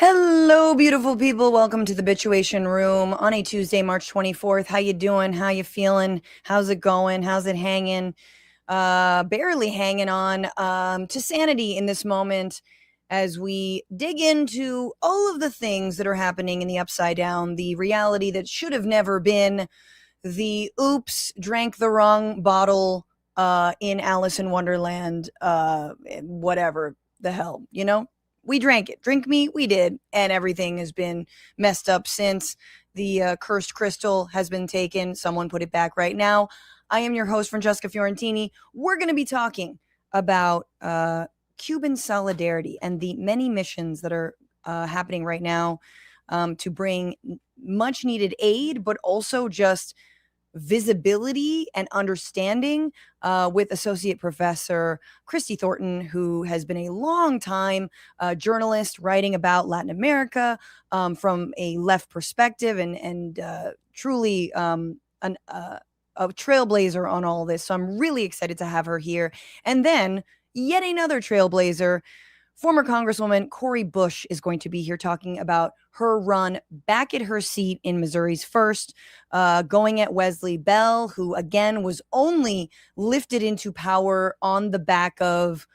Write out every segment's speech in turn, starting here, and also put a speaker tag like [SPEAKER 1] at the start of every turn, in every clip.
[SPEAKER 1] Hello, beautiful people. Welcome to the Bitchuation Room on a Tuesday, March 24th. How you doing? How you feeling? How's it going? How's it hanging? Barely hanging on to sanity in this moment as we dig into all of the things that are happening in the upside down, the reality that should have never been, the oops, drank the wrong bottle in Alice in Wonderland, whatever the hell, we drank it. Drink me, we did. And everything has been messed up since the cursed crystal has been taken. Someone put it back right now. I am your host, Francesca Fiorentini. We're going to be talking about Cuban solidarity and the many missions that are happening right now to bring much needed aid, but also just visibility and understanding with Associate Professor Christy Thornton, who has been a long time journalist writing about Latin America from a left perspective and truly a trailblazer on all this. So I'm really excited to have her here. And then yet another trailblazer, former Congresswoman Cori Bush is going to be here talking about her run back at her seat in Missouri's 1st, going at Wesley Bell, who again was only lifted into power on the back of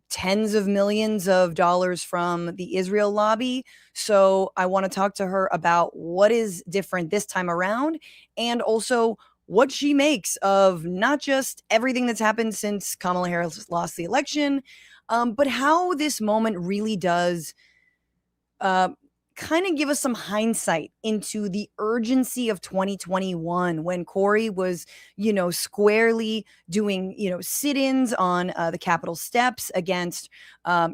[SPEAKER 1] tens of millions of dollars from the Israel lobby. So I want to talk to her about what is different this time around and also what she makes of not just everything that's happened since Kamala Harris lost the election, but how this moment really does kind of give us some hindsight into the urgency of 2021 when Cori was, squarely doing, sit-ins on the Capitol steps against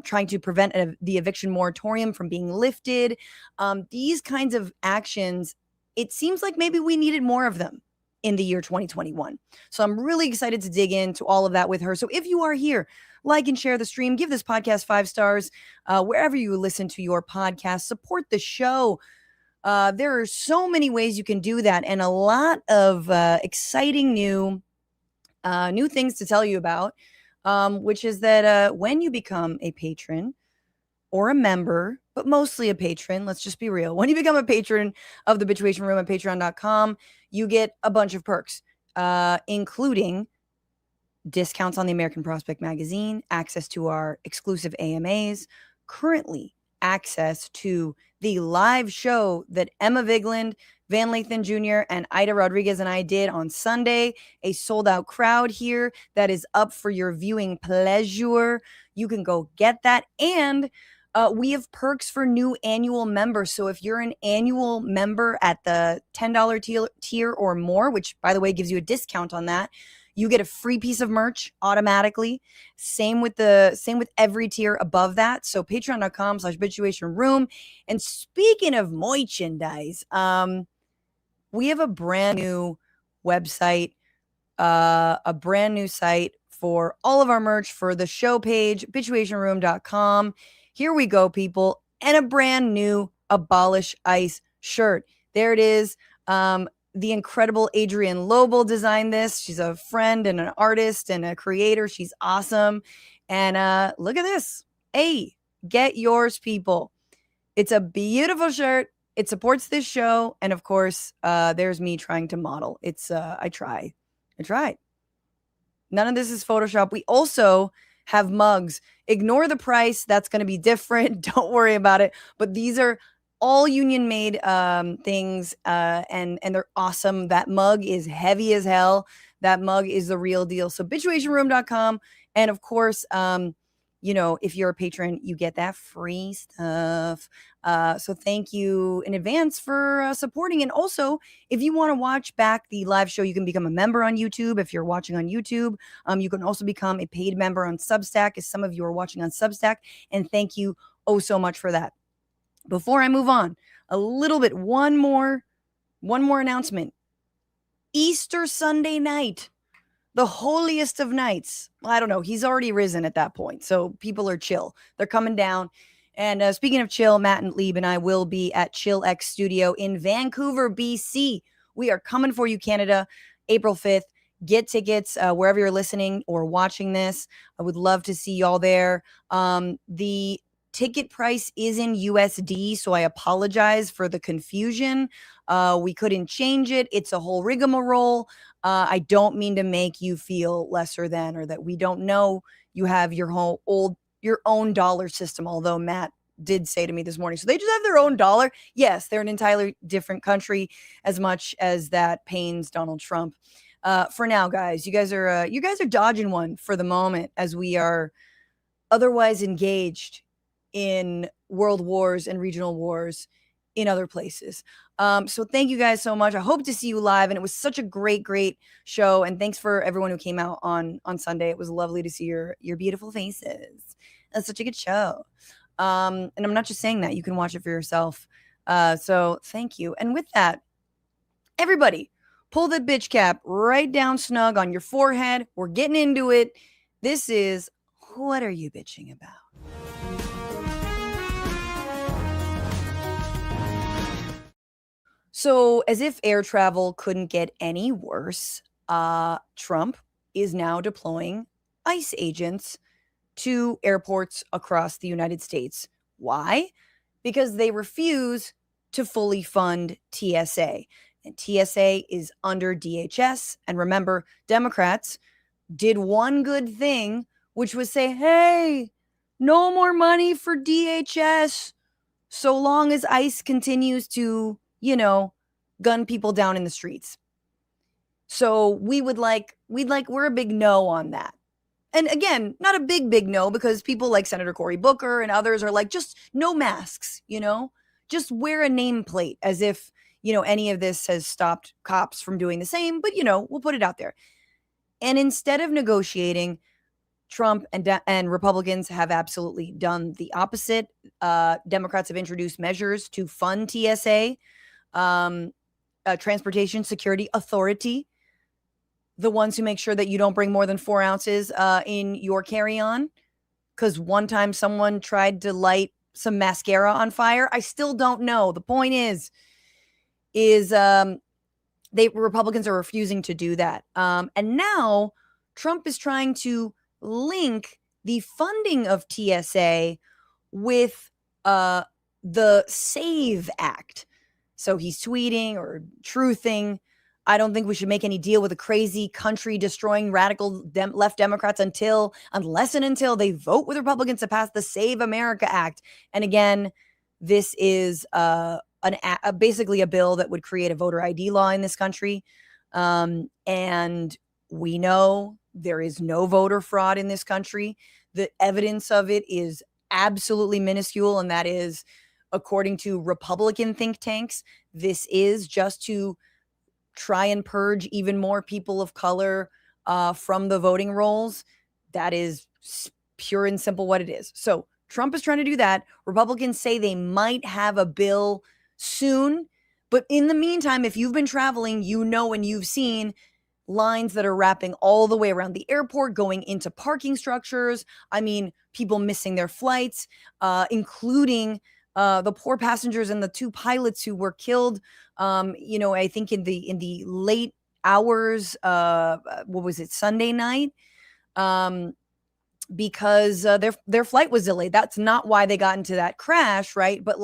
[SPEAKER 1] trying to prevent the eviction moratorium from being lifted. These kinds of actions, it seems like maybe we needed more of them in the year 2021. So I'm really excited to dig into all of that with her. So if you are here, like and share the stream, give this podcast 5 stars wherever you listen to your podcast, support the show. There are so many ways you can do that and a lot of exciting new things to tell you about, which is that when you become a patron or a member, but mostly a patron, let's just be real. When you become a patron of the Bitchuation Room at patreon.com, you get a bunch of perks, including discounts on the American Prospect magazine, access to our exclusive AMAs, currently access to the live show that Emma Vigland, Van Lathan Jr., and Ida Rodriguez and I did on Sunday, a sold-out crowd here that is up for your viewing pleasure. You can go get that. And we have perks for new annual members. So if you're an annual member at the $10 tier or more, which, by the way, gives you a discount on that, you get a free piece of merch automatically. Same with every tier above that. So patreon.com/bitchuationroom. And speaking of merchandise, we have a brand new website, a brand new site for all of our merch for the show page, bitchuationroom.com. Here we go, people. And a brand new Abolish ICE shirt. There it is. The incredible Adrienne Lobel designed this. She's a friend and an artist and a creator. She's awesome. And look at this. Hey, get yours, people. It's a beautiful shirt. It supports this show. And of course, there's me trying to model. It's I tried. None of this is Photoshop. We also have mugs. Ignore the price. That's going to be different. Don't worry about it. But these are all union made things, and they're awesome. That mug is heavy as hell. That mug is the real deal. So bitchuationroom.com. And of course, if you're a patron, you get that free stuff. So thank you in advance for supporting. And also, if you want to watch back the live show, you can become a member on YouTube. If you're watching on YouTube, you can also become a paid member on Substack, as some of you are watching on Substack. And thank you oh so much for that. Before I move on, one more announcement. Easter Sunday night, the holiest of nights. Well, I don't know. He's already risen at that point, so people are chill. They're coming down. And speaking of chill, Matt and Lieb and I will be at Chill X Studio in Vancouver, BC. We are coming for you, Canada, April 5th. Get tickets wherever you're listening or watching this. I would love to see y'all there. The ticket price is in USD, so I apologize for the confusion. We couldn't change it. It's a whole rigmarole. I don't mean to make you feel lesser than, or that we don't know you have your own dollar system, although Matt did say to me this morning, so they just have their own dollar. Yes, they're an entirely different country, as much as that pains Donald Trump. For now, guys, you guys are dodging one for the moment, as we are otherwise engaged in world wars and regional wars in other places. So thank you guys so much. I hope to see you live, and it was such a great show. And thanks for everyone who came out on Sunday. It was lovely to see your beautiful faces. That's such a good show. And I'm not just saying that. You can watch it for yourself. So thank you. And with that, everybody, pull the bitch cap right down snug on your forehead. We're getting into it. This is What Are You Bitching About? So, as if air travel couldn't get any worse, Trump is now deploying ICE agents to airports across the United States. Why? Because they refuse to fully fund TSA. And TSA is under DHS. And remember, Democrats did one good thing, which was say, hey, no more money for DHS so long as ICE continues to, gun people down in the streets. So we're a big no on that. And again, not a big no, because people like Senator Cori Bush and others are like, just no masks, just wear a nameplate, as if, any of this has stopped cops from doing the same. But, we'll put it out there. And instead of negotiating, Trump and Republicans have absolutely done the opposite. Democrats have introduced measures to fund TSA, Transportation Security Authority, the ones who make sure that you don't bring more than 4 ounces in your carry-on. Because one time someone tried to light some mascara on fire. I still don't know. The point is Republicans are refusing to do that. And now Trump is trying to link the funding of TSA with the SAVE Act. So he's tweeting or truthing, I don't think we should make any deal with the crazy country-destroying radical left Democrats unless and until they vote with Republicans to pass the Save America Act. And again, this is basically a bill that would create a voter ID law in this country. And we know there is no voter fraud in this country. The evidence of it is absolutely minuscule, and that is, according to Republican think tanks, this is just to try and purge even more people of color from the voting rolls. That is pure and simple what it is. So Trump is trying to do that. Republicans say they might have a bill soon. But in the meantime, if you've been traveling, and you've seen lines that are wrapping all the way around the airport, going into parking structures. I mean, people missing their flights, including the poor passengers and the 2 pilots who were killed. I think in the late hours, Sunday night, because their flight was delayed. That's not why they got into that crash, right? But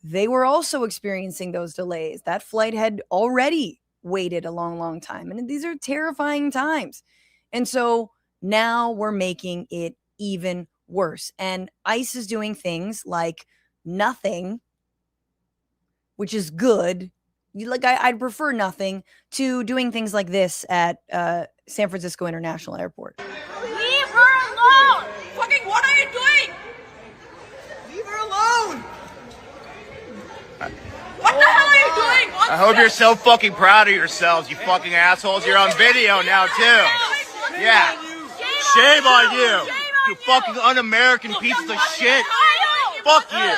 [SPEAKER 1] they were also experiencing those delays. That flight had already waited a long time, and these are terrifying times. And so now we're making it even worse. And ICE is doing things like nothing, which is good. I'd prefer nothing to doing things like this at San Francisco International Airport.
[SPEAKER 2] Leave her alone! Fucking what are you doing?
[SPEAKER 3] Leave her alone!
[SPEAKER 2] What the hell are you doing?
[SPEAKER 3] I hope you're so fucking proud of yourselves, you fucking assholes. You're on video now, too. Yeah. Shame on you. You fucking un-American pieces of shit. Fuck you.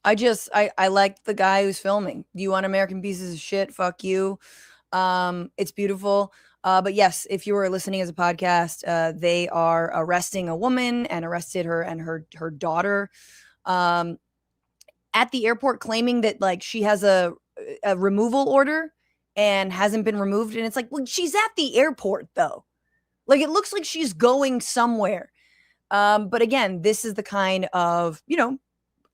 [SPEAKER 1] I like the guy who's filming. You un-American pieces of shit. Fuck you. It's beautiful. But yes, if you were listening as a podcast, they are arresting a woman and arrested her and her daughter at the airport, claiming that she has a removal order and hasn't been removed. And it's well, she's at the airport though. It looks like she's going somewhere. But again, this is the kind of,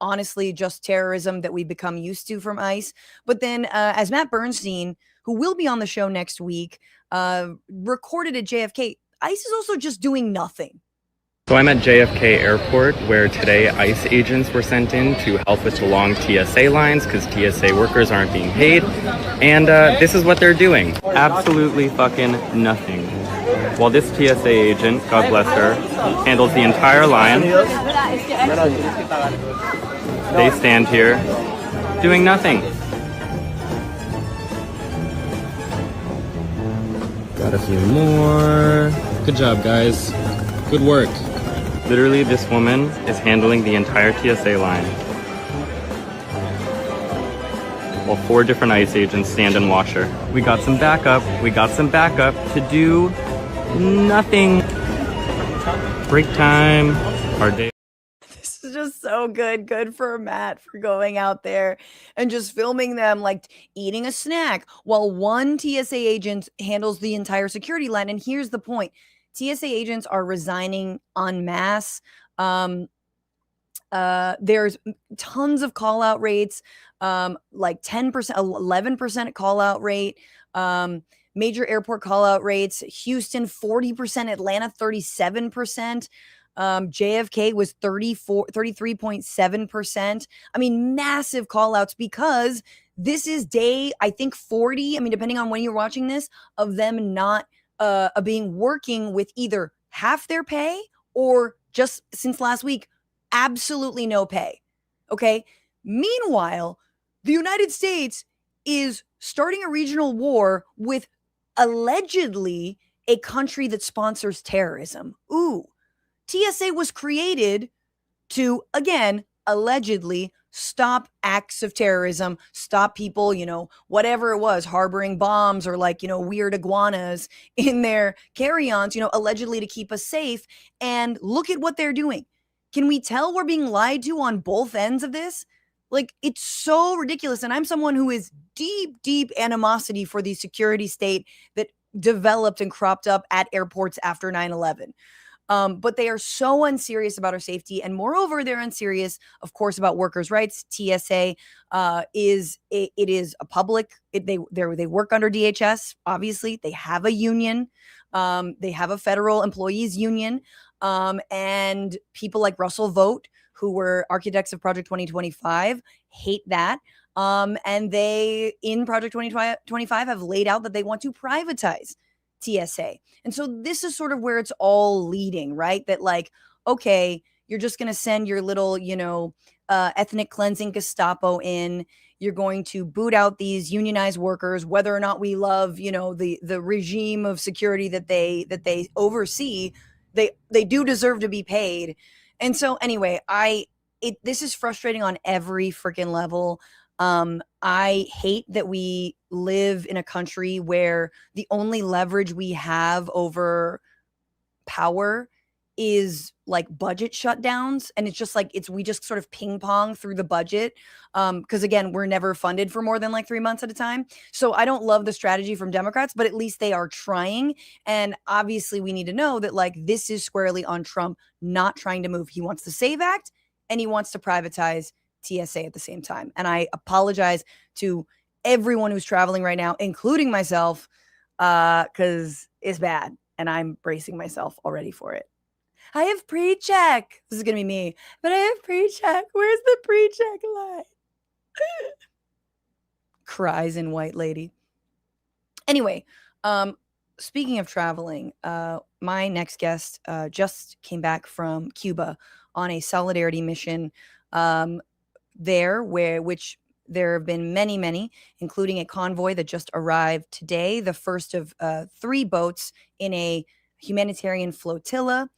[SPEAKER 1] honestly, just terrorism that we've become used to from ICE. But then, as Matt Bernstein, who will be on the show next week, recorded at JFK, ICE is also just doing nothing.
[SPEAKER 4] So I'm at JFK Airport, where today ICE agents were sent in to help with the long TSA lines because TSA workers aren't being paid. And this is what they're doing. Absolutely fucking nothing. While this TSA agent, God bless her, handles the entire line, they stand here doing nothing. Got a few more. Good job, guys. Good work. Literally, this woman is handling the entire TSA line, while 4 different ICE agents stand and watch her. We got some backup. We got some backup to do nothing. Break time. Our day.
[SPEAKER 1] This is just so good. Good for Matt for going out there and just filming them like eating a snack while one TSA agent handles the entire security line. And here's the point. TSA agents are resigning en masse. There's tons of call out rates, like 10%, 11% call out rate. Major airport call out rates, Houston 40%, Atlanta 37%. JFK was 33.7%. I mean, massive call outs because this is day, I think 40. I mean, depending on when you're watching this, of them not being working with either half their pay or just since last week, absolutely no pay. Okay. Meanwhile, the United States is starting a regional war with allegedly a country that sponsors terrorism. Ooh, TSA was created to, again, allegedly stop acts of terrorism, stop people, whatever it was, harboring bombs or weird iguanas in their carry-ons, allegedly to keep us safe. And look at what they're doing. Can we tell we're being lied to on both ends of this? Like, it's so ridiculous. And I'm someone who is deep animosity for the security state that developed and cropped up at airports after 9/11. But they are so unserious about our safety. And moreover, they're unserious, of course, about workers' rights. TSA is a public, they work under DHS, obviously. They have a union. They have a federal employees union. And people like Russell Vogt, who were architects of Project 2025, hate that. And they, in Project 2025, have laid out that they want to privatize TSA. And so this is sort of where it's all leading, right? That okay, you're just going to send your little, ethnic cleansing Gestapo in. You're going to boot out these unionized workers, whether or not we love, the regime of security that they oversee. They do deserve to be paid. And so anyway, this is frustrating on every freaking level. I hate that we live in a country where the only leverage we have over power is budget shutdowns. And it's just we just sort of ping pong through the budget. Cause again, we're never funded for more than 3 months at a time. So I don't love the strategy from Democrats, but at least they are trying. And obviously we need to know that this is squarely on Trump not trying to move. He wants the SAVE Act and he wants to privatize TSA at the same time. And I apologize to everyone who's traveling right now, including myself, because it's bad and I'm bracing myself already for it. I have pre-check. This is going to be me, but I have pre-check. Where's the pre-check line? Cries in white lady. Anyway, speaking of traveling, my next guest just came back from Cuba on a solidarity mission which there have been many, including a convoy that just arrived today, the first of 3 boats in a humanitarian flotilla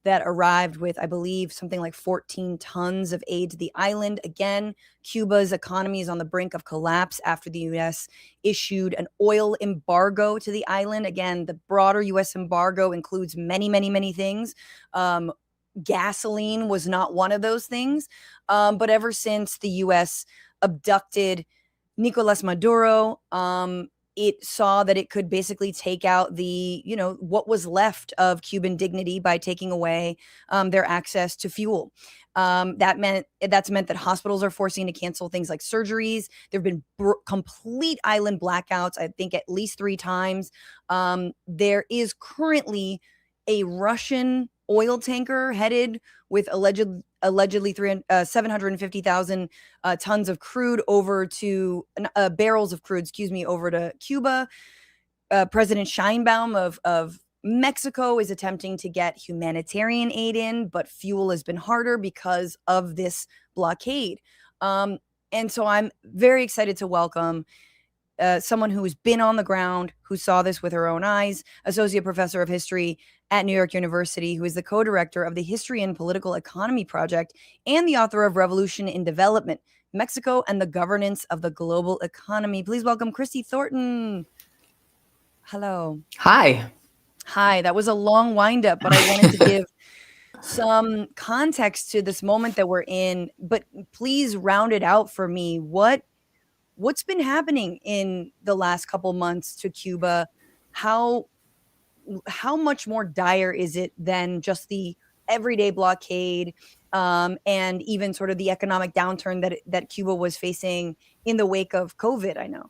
[SPEAKER 1] that arrived with, I believe, something like 14 tons of aid to the island. Again, Cuba's economy is on the brink of collapse after the U.S. issued an oil embargo to the island. Again, the broader U.S. embargo includes many things. Gasoline was not one of those things. But ever since the U.S. abducted Nicolas Maduro, it saw that it could basically take out the, what was left of Cuban dignity by taking away their access to fuel. That's meant that hospitals are forcing to cancel things like surgeries. There have been complete island blackouts, I think at least 3 times. There is currently a Russian oil tanker headed with allegedly 750,000 tons of crude over to barrels of crude, over to Cuba. President Scheinbaum of Mexico is attempting to get humanitarian aid in, but fuel has been harder because of this blockade. And so I'm very excited to welcome someone who has been on the ground, who saw this with her own eyes, associate professor of history at New York University, who is the co-director of the History and Political Economy Project and the author of Revolution in Development, Mexico and the Governance of the Global Economy. Please welcome Christy Thornton. Hello.
[SPEAKER 5] Hi.
[SPEAKER 1] Hi. That was a long windup, but I wanted to give some context to this moment that we're in. But please round it out for me. What's been happening in the last couple months to Cuba? How much more dire is it than just the everyday blockade and even sort of the economic downturn that Cuba was facing in the wake of COVID? I know.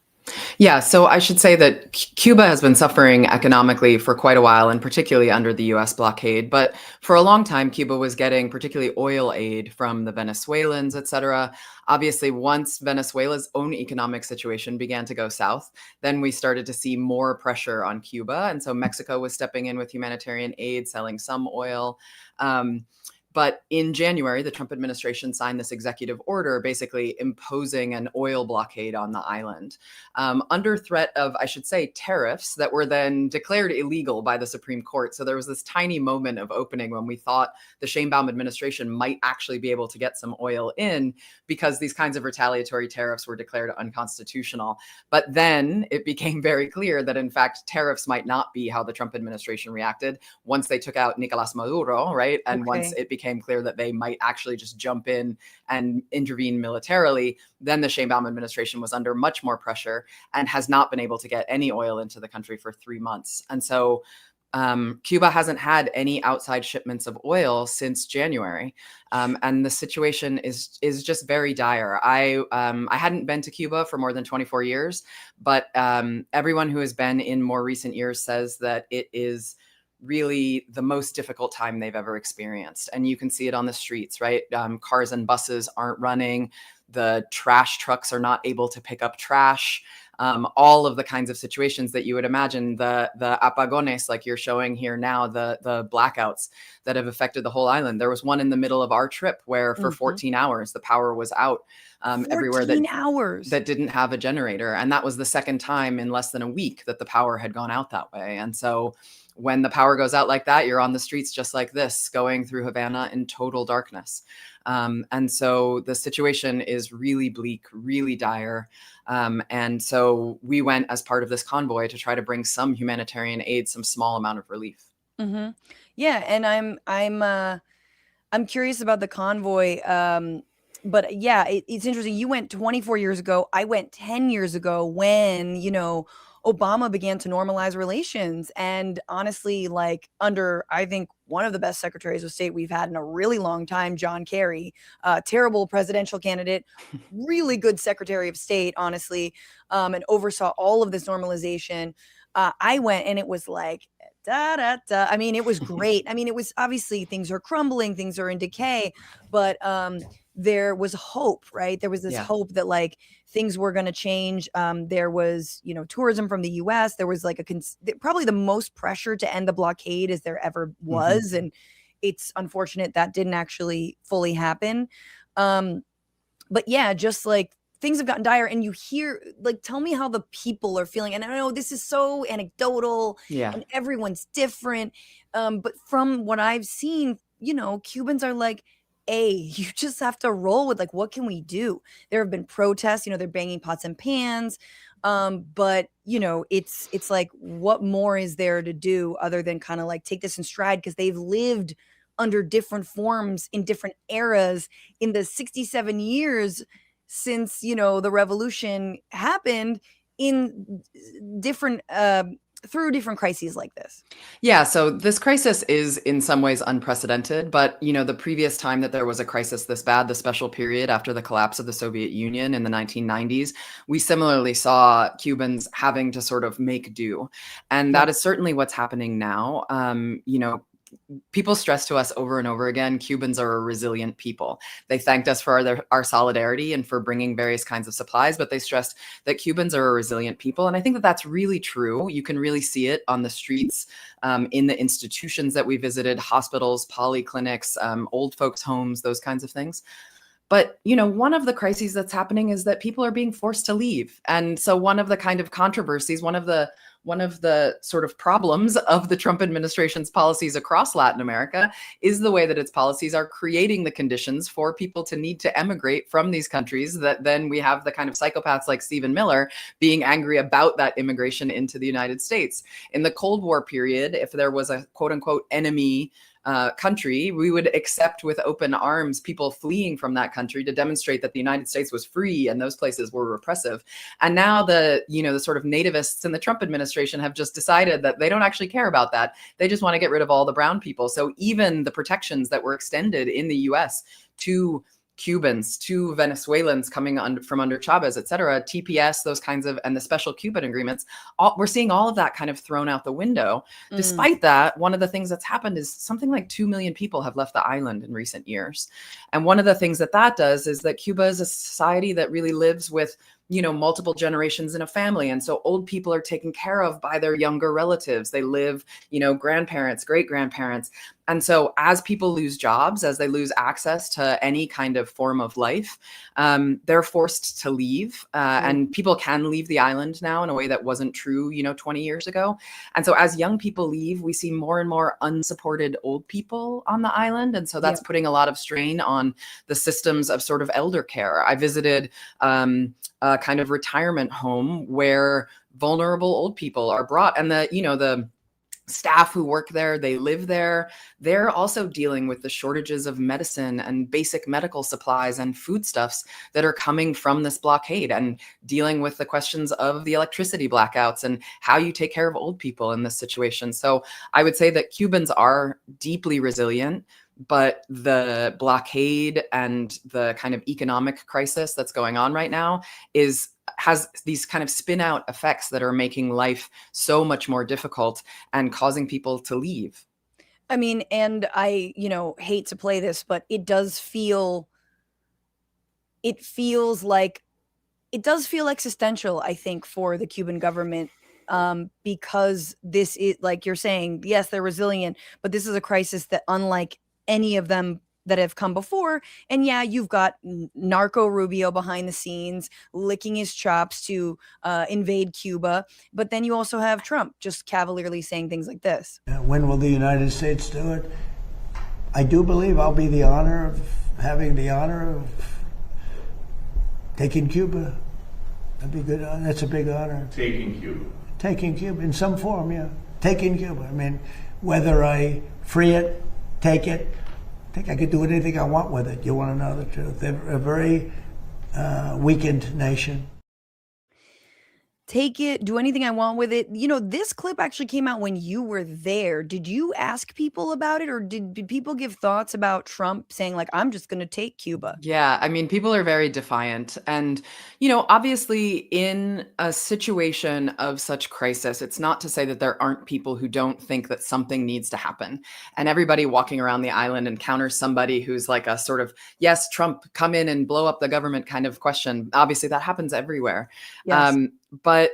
[SPEAKER 5] Yeah, so I should say that Cuba has been suffering economically for quite a while, and particularly under the US blockade. But for a long time, Cuba was getting particularly oil aid from the Venezuelans, et cetera. Obviously, once Venezuela's own economic situation began to go south, then we started to see more pressure on Cuba. And so Mexico was stepping in with humanitarian aid, selling some oil. But in January, the Trump administration signed this executive order basically imposing an oil blockade on the island under threat of, I should say, tariffs that were then declared illegal by the Supreme Court. So there was this tiny moment of opening when we thought the Sheinbaum administration might actually be able to get some oil in because these kinds of retaliatory tariffs were declared unconstitutional. But then it became very clear that, in fact, tariffs might not be how the Trump administration reacted once they took out Nicolas Maduro, right? And once it became clear that they might actually just jump in and intervene militarily, then the Sheinbaum administration was under much more pressure and has not been able to get any oil into the country for 3 months. And so Cuba hasn't had any outside shipments of oil since January. And the situation is just very dire. I hadn't been to Cuba for more than 24 years, but everyone who has been in more recent years says that it is really the most difficult time they've ever experienced. And you can see it on the streets, right? Cars and buses aren't running. The trash trucks are not able to pick up trash. All of the kinds of situations that you would imagine, the apagones, like you're showing here now, the blackouts that have affected the whole island. There was one in the middle of our trip where for 14 hours, the power was out everywhere that didn't have a generator. And that was the second time in less than a week that the power had gone out that way. And so when the power goes out like that, you're on the streets just like this, going through Havana in total darkness. And so the situation is really bleak, really dire. And so we went as part of this convoy to try to bring some humanitarian aid, some small amount of relief.
[SPEAKER 1] Mm-hmm. Yeah, and I'm curious about the convoy. But yeah, it's interesting. You went 24 years ago. I went 10 years ago when, Obama began to normalize relations. And honestly, like under, I think, one of the best secretaries of state we've had in a really long time, John Kerry, terrible presidential candidate, really good secretary of state, honestly, and oversaw all of this normalization. I went and it was like, da, da, da. I mean, it was great. I mean, it was obviously things are crumbling, things are in decay, but there was hope, right? There was this hope that like things were going to change. There was, tourism from the US. There was like probably the most pressure to end the blockade as there ever was. Mm-hmm. And it's unfortunate that didn't actually fully happen. But yeah, just like things have gotten dire, and you hear, like, tell me how the people are feeling. And I know this is so anecdotal and everyone's different. But from what I've seen, Cubans are like, you just have to roll with like, what can we do? There have been protests, they're banging pots and pans. But it's like, what more is there to do other than kind of like take this in stride? Because they've lived under different forms in different eras in the 67 years since, the revolution happened. in different through different crises like this?
[SPEAKER 5] Yeah, so this crisis is in some ways unprecedented, but the previous time that there was a crisis this bad, the special period after the collapse of the Soviet Union in the 1990s, we similarly saw Cubans having to sort of make do. And that is certainly what's happening now. People stress to us over and over again, Cubans are a resilient people. They thanked us for our solidarity and for bringing various kinds of supplies, but they stressed that Cubans are a resilient people. And I think that that's really true. You can really see it on the streets, in the institutions that we visited, hospitals, polyclinics, old folks' homes, those kinds of things. But, one of the crises that's happening is that people are being forced to leave. And so one of the kind of controversies, one of the sort of problems of the Trump administration's policies across Latin America is the way that its policies are creating the conditions for people to need to emigrate from these countries, that then we have the kind of psychopaths like Stephen Miller being angry about that immigration into the United States. In the Cold War period, if there was a quote unquote enemy country, we would accept with open arms people fleeing from that country to demonstrate that the United States was free and those places were repressive. And now the sort of nativists in the Trump administration have just decided that they don't actually care about that. They just want to get rid of all the brown people. So even the protections that were extended in the US to Cubans, to Venezuelans coming from under Chavez, et cetera, TPS, those kinds of, and the special Cuban agreements, we're seeing all of that kind of thrown out the window. Despite that, one of the things that's happened is something like 2 million people have left the island in recent years. And one of the things that does is that Cuba is a society that really lives with multiple generations in a family. And so old people are taken care of by their younger relatives. They live, grandparents, great grandparents. And so as people lose jobs, as they lose access to any kind of form of life, they're forced to leave. And people can leave the island now in a way that wasn't true, 20 years ago. And so as young people leave, we see more and more unsupported old people on the island. And so that's putting a lot of strain on the systems of sort of elder care. I visited a kind of retirement home where vulnerable old people are brought, and the staff who work there, they live there. They're also dealing with the shortages of medicine and basic medical supplies and foodstuffs that are coming from this blockade, and dealing with the questions of the electricity blackouts and how you take care of old people in this situation. So I would say that Cubans are deeply resilient, but the blockade and the kind of economic crisis that's going on right now has these kind of spin out effects that are making life so much more difficult and causing people to leave.
[SPEAKER 1] I mean, and I, hate to play this, but it does feel existential, I think, for the Cuban government, because this is, like you're saying, yes, they're resilient, but this is a crisis that, unlike any of them that have come before. And yeah, you've got Narco Rubio behind the scenes licking his chops to invade Cuba, but then you also have Trump just cavalierly saying things like this.
[SPEAKER 6] When will the United States do it? I do believe I'll be having the honor of taking Cuba. That'd be good. That's a big honor.
[SPEAKER 7] Taking Cuba.
[SPEAKER 6] Taking Cuba in some form, yeah. Taking Cuba. I mean, whether I free it, take it, I think I could do anything I want with it. You want to know the truth. They're a very weakened nation.
[SPEAKER 1] Take it, do anything I want with it. This clip actually came out when you were there. Did you ask people about it, or did people give thoughts about Trump saying, like, I'm just going to take Cuba?
[SPEAKER 5] Yeah, I mean, people are very defiant. And, obviously in a situation of such crisis, it's not to say that there aren't people who don't think that something needs to happen. And everybody walking around the island encounters somebody who's like a sort of, yes, Trump, come in and blow up the government kind of question. Obviously, that happens everywhere.
[SPEAKER 1] Yes.
[SPEAKER 5] But,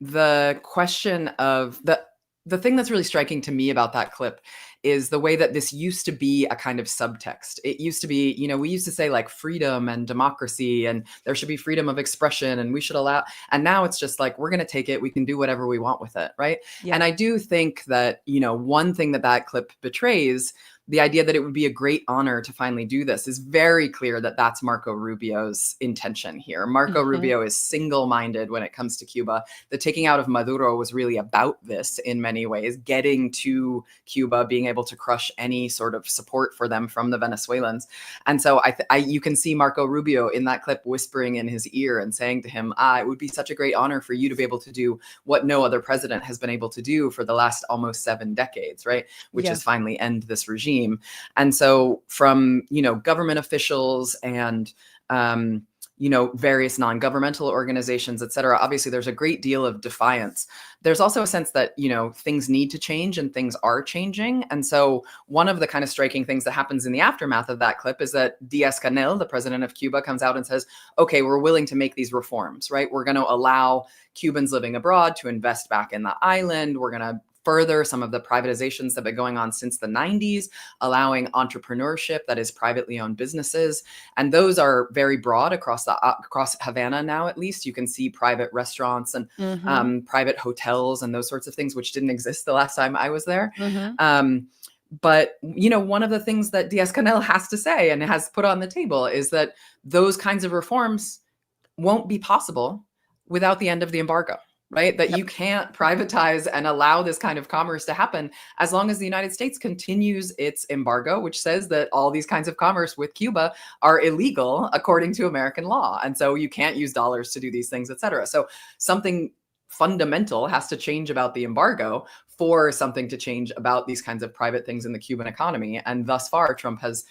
[SPEAKER 5] the question of the thing that's really striking to me about that clip is the way that this used to be a kind of subtext. It used to be, we used to say like freedom and democracy, and there should be freedom of expression, and we should allow, and now it's just like, we're going to take it. We can do whatever we want with it. Right. Yeah. And I do think that, one thing that clip betrays the idea that it would be a great honor to finally do this is very clear that that's Marco Rubio's intention here. Marco Rubio is single-minded when it comes to Cuba. The taking out of Maduro was really about this in many ways, getting to Cuba, being able to crush any sort of support for them from the Venezuelans. And so you can see Marco Rubio in that clip whispering in his ear and saying to him, it would be such a great honor for you to be able to do what no other president has been able to do for the last almost 7 decades, right? Which is finally end this regime. And so from, government officials and, various non-governmental organizations, et cetera, obviously there's a great deal of defiance. There's also a sense that, things need to change and things are changing. And so one of the kind of striking things that happens in the aftermath of that clip is that Díaz-Canel, the president of Cuba, comes out and says, okay, we're willing to make these reforms, right? We're going to allow Cubans living abroad to invest back in the island. We're going to further some of the privatizations that have been going on since the 90s, allowing entrepreneurship, that is privately owned businesses. And those are very broad across Havana now, at least. You can see private restaurants and private hotels and those sorts of things, which didn't exist the last time I was there. But, one of the things that Díaz-Canel has to say and has put on the table is that those kinds of reforms won't be possible without the end of the embargo. Right? That you can't privatize and allow this kind of commerce to happen as long as the United States continues its embargo, which says that all these kinds of commerce with Cuba are illegal according to American law. And so you can't use dollars to do these things, et cetera. So something fundamental has to change about the embargo for something to change about these kinds of private things in the Cuban economy. And thus far, Trump has,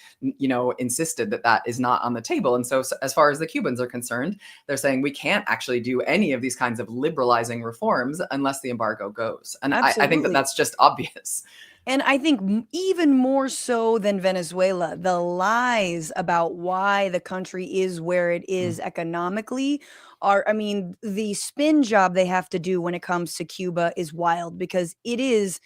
[SPEAKER 5] insisted that that is not on the table. And so as far as the Cubans are concerned, they're saying we can't actually do any of these kinds of liberalizing reforms unless the embargo goes. And I think that that's just obvious.
[SPEAKER 1] And I think even more so than Venezuela, the lies about why the country is where it is economically the spin job they have to do when it comes to Cuba is wild, because it is,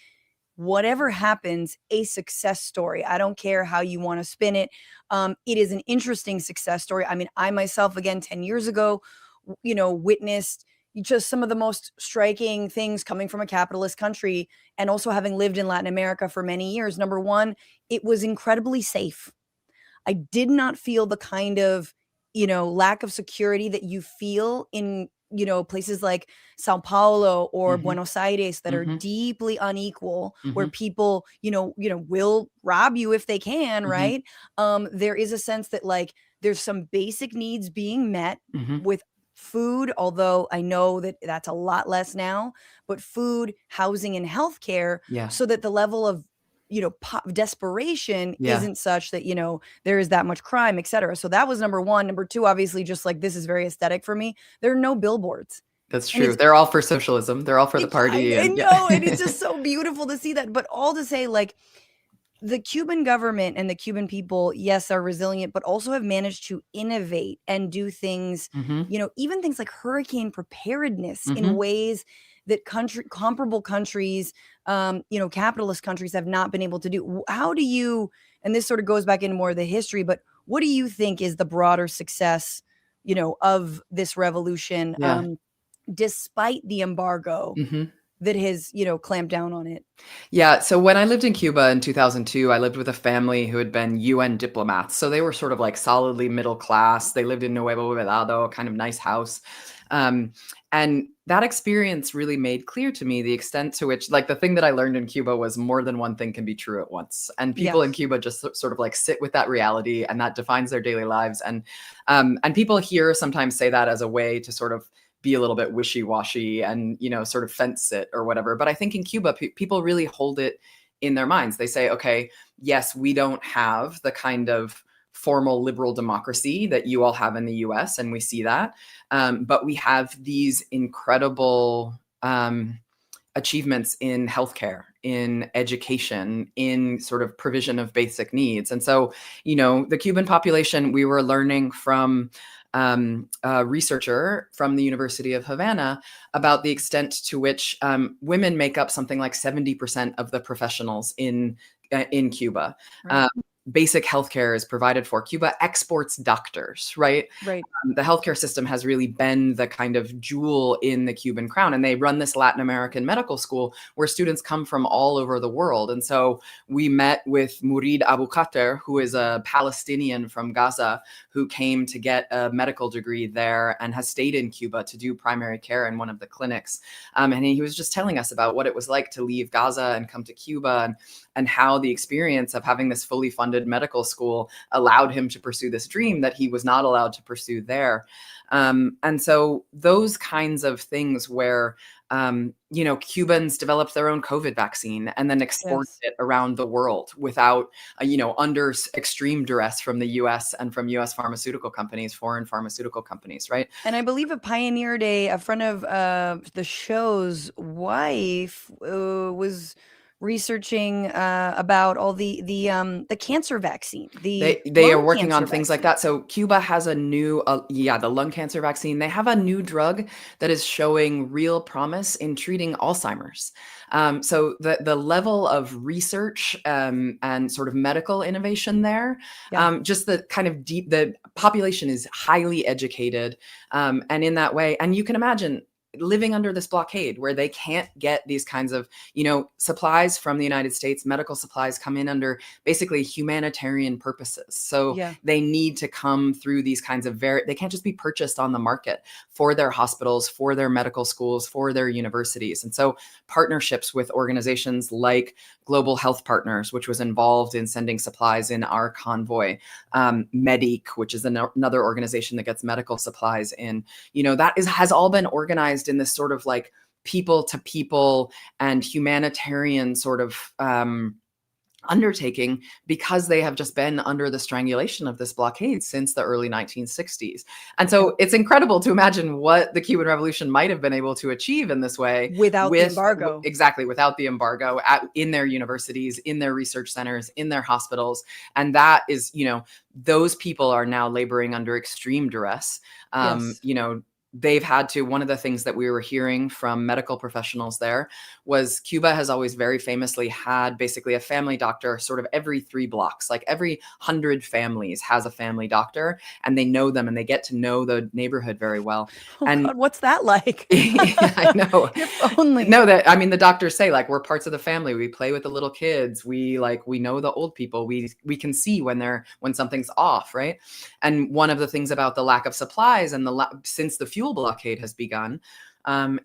[SPEAKER 1] whatever happens, a success story. I don't care how you want to spin it. It is an interesting success story. I myself, again, 10 years ago, witnessed just some of the most striking things coming from a capitalist country, and also having lived in Latin America for many years. Number one, it was incredibly safe. I did not feel the kind of, lack of security that you feel in, places like Sao Paulo or Buenos Aires that are deeply unequal, where people, will rob you if they can, right? There is a sense that there's some basic needs being met with food, although I know that that's a lot less now, but food, housing, and healthcare, so that the level of, desperation isn't such that, there is that much crime, et cetera. So that was number one. Number two, obviously, just this is very aesthetic for me, there are no billboards.
[SPEAKER 5] That's true. They're all for socialism. They're all for the party.
[SPEAKER 1] I know, and it's just so beautiful to see that. But all to say, the Cuban government and the Cuban people, yes, are resilient, but also have managed to innovate and do things, even things like hurricane preparedness in ways that comparable countries, capitalist countries have not been able to do. How do you, and this sort of goes back into more of the history, but what do you think is the broader success, of this revolution, despite the embargo that has, clamped down on it?
[SPEAKER 5] Yeah. So when I lived in Cuba in 2002, I lived with a family who had been UN diplomats. So they were sort of solidly middle class. They lived in Nuevo Velado, a kind of nice house. And that experience really made clear to me the extent to which, the thing that I learned in Cuba was more than one thing can be true at once. And people in Cuba just sort of sit with that reality, and that defines their daily lives. And people here sometimes say that as a way to sort of be a little bit wishy-washy and, sort of fence sit or whatever. But I think in Cuba, people really hold it in their minds. They say, okay, yes, we don't have the kind of formal liberal democracy that you all have in the US, and we see that. But we have these incredible achievements in healthcare, in education, in sort of provision of basic needs. And so, the Cuban population, we were learning from a researcher from the University of Havana about the extent to which women make up something like 70% of the professionals in Cuba.
[SPEAKER 1] Right.
[SPEAKER 5] basic healthcare is provided for. Cuba exports doctors, right?
[SPEAKER 1] Right.
[SPEAKER 5] The healthcare system has really been the kind of jewel in the Cuban crown. And they run this Latin American medical school where students come from all over the world. And so we met with Murid Abu Khater, who is a Palestinian from Gaza, who came to get a medical degree there and has stayed in Cuba to do primary care in one of the clinics. And he was just telling us about what it was like to leave Gaza and come to Cuba, and how the experience of having this fully funded medical school allowed him to pursue this dream that he was not allowed to pursue there. And so those kinds of things where, Cubans developed their own COVID vaccine and then exported
[SPEAKER 1] Yes.
[SPEAKER 5] it around the world without, under extreme duress from the US and from US pharmaceutical companies, foreign pharmaceutical companies, right?
[SPEAKER 1] And I believe it pioneered a friend of the show's wife was researching about all the cancer vaccine.
[SPEAKER 5] They are
[SPEAKER 1] lung
[SPEAKER 5] working on
[SPEAKER 1] cancer
[SPEAKER 5] things like
[SPEAKER 1] vaccine.
[SPEAKER 5] that. So Cuba has a new, the lung cancer vaccine. They have a new drug that is showing real promise in treating Alzheimer's. So the level of research and sort of medical innovation there,
[SPEAKER 1] Yeah.
[SPEAKER 5] just the kind of the population is highly educated, and in that way, and you can imagine living under this blockade where they can't get these kinds of, supplies from the United States. Medical supplies come in under basically humanitarian purposes. So
[SPEAKER 1] Yeah.
[SPEAKER 5] they need to come through these kinds of they can't just be purchased on the market for their hospitals, for their medical schools, for their universities. And so partnerships with organizations like Global Health Partners, which was involved in sending supplies in our convoy, Medic, which is another organization that gets medical supplies in, has all been organized in this sort of like people to people and humanitarian sort of undertaking, because they have just been under the strangulation of this blockade since the early 1960s. And so it's incredible to imagine what the Cuban Revolution might have been able to achieve in this way
[SPEAKER 1] Without the embargo.
[SPEAKER 5] Exactly, without the embargo, in their universities, in their research centers, in their hospitals. And that is, those people are now laboring under extreme duress.
[SPEAKER 1] Yes.
[SPEAKER 5] They've had to, one of the things that we were hearing from medical professionals there was Cuba has always very famously had basically a family doctor sort of every 3 blocks, like every 100 families has a family doctor, and they know them and they get to know the neighborhood very well.
[SPEAKER 1] Oh
[SPEAKER 5] And
[SPEAKER 1] God, what's that like?
[SPEAKER 5] I know.
[SPEAKER 1] If only.
[SPEAKER 5] No, the doctors say, like, we're parts of the family. We play with the little kids. We know the old people. We can see when something's off, right? And one of the things about the lack of supplies and since the fuel blockade has begun,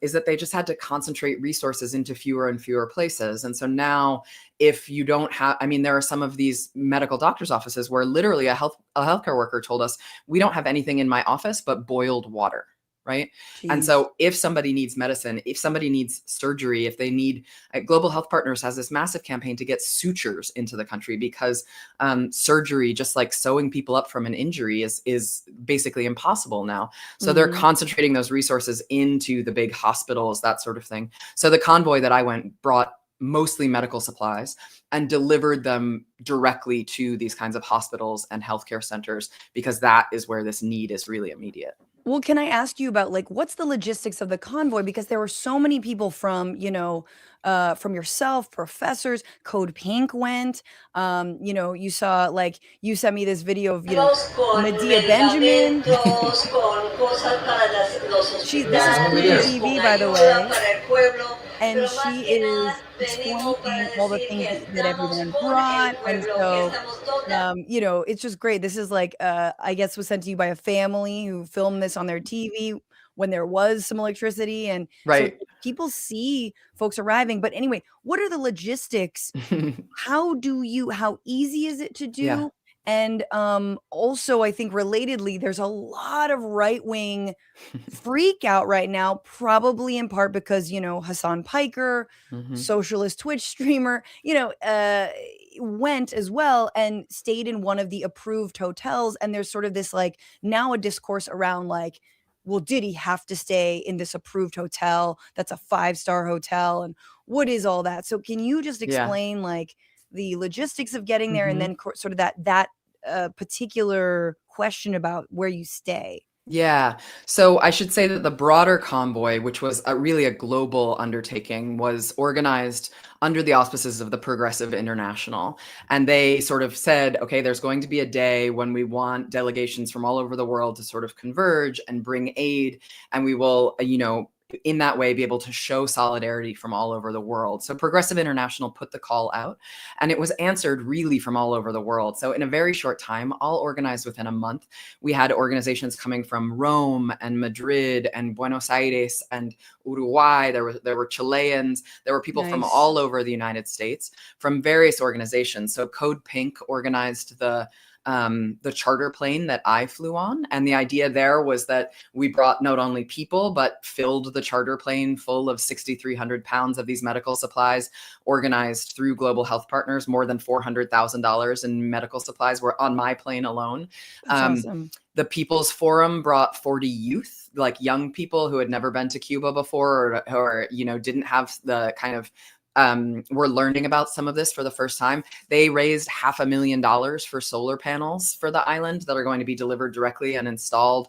[SPEAKER 5] is that they just had to concentrate resources into fewer and fewer places. And so now, if you don't have, there are some of these medical doctors' offices where literally a healthcare worker told us, we don't have anything in my office but boiled water. Right. And
[SPEAKER 1] Jeez.
[SPEAKER 5] so if somebody needs medicine, if somebody needs surgery, if they need, Global Health Partners has this massive campaign to get sutures into the country, because surgery, just like sewing people up from an injury, is basically impossible now. So they're concentrating those resources into the big hospitals, that sort of thing. So the convoy that I went brought mostly medical supplies and delivered them directly to these kinds of hospitals and healthcare centers, because that is where this need is really immediate.
[SPEAKER 1] Well, can I ask you about what's the logistics of the convoy? Because there were so many people from, from yourself, professors, Code Pink went, you saw, you sent me this video of, Medea Benjamin. This is Queen TV, by the way. And she is explaining all the things that everyone brought. And so, it's just great. This is I guess was sent to you by a family who filmed this on their TV when there was some electricity. And
[SPEAKER 5] Right.
[SPEAKER 1] so people see folks arriving. But anyway, what are the logistics? How easy is it to do?
[SPEAKER 5] Yeah.
[SPEAKER 1] And also, I think relatedly, there's a lot of right-wing freak out right now, probably in part because, Hasan Piker, socialist Twitch streamer, went as well and stayed in one of the approved hotels. And there's sort of this now a discourse around well, did he have to stay in this approved hotel that's a 5-star hotel? And what is all that? So can you just explain the logistics of getting there, and then sort of that particular question about where you stay?
[SPEAKER 5] Yeah. So I should say that the broader convoy, which was really a global undertaking, was organized under the auspices of the Progressive International. And they sort of said, okay, there's going to be a day when we want delegations from all over the world to sort of converge and bring aid. And we will, in that way, be able to show solidarity from all over the world. So Progressive International put the call out, and it was answered really from all over the world. So in a very short time, all organized within a month, we had organizations coming from Rome and Madrid and Buenos Aires and Uruguay. There were Chileans. There were people from
[SPEAKER 1] Nice.
[SPEAKER 5] all over the United States from various organizations. So Code Pink organized the charter plane that I flew on. And the idea there was that we brought not only people, but filled the charter plane full of 6,300 pounds of these medical supplies, organized through Global Health Partners. More than $400,000 in medical supplies were on my plane alone.
[SPEAKER 1] That's awesome.
[SPEAKER 5] The People's Forum brought 40 youth, like young people who had never been to Cuba before, or didn't have the kind of were learning about some of this for the first time. They raised $500,000 for solar panels for the island that are going to be delivered directly and installed.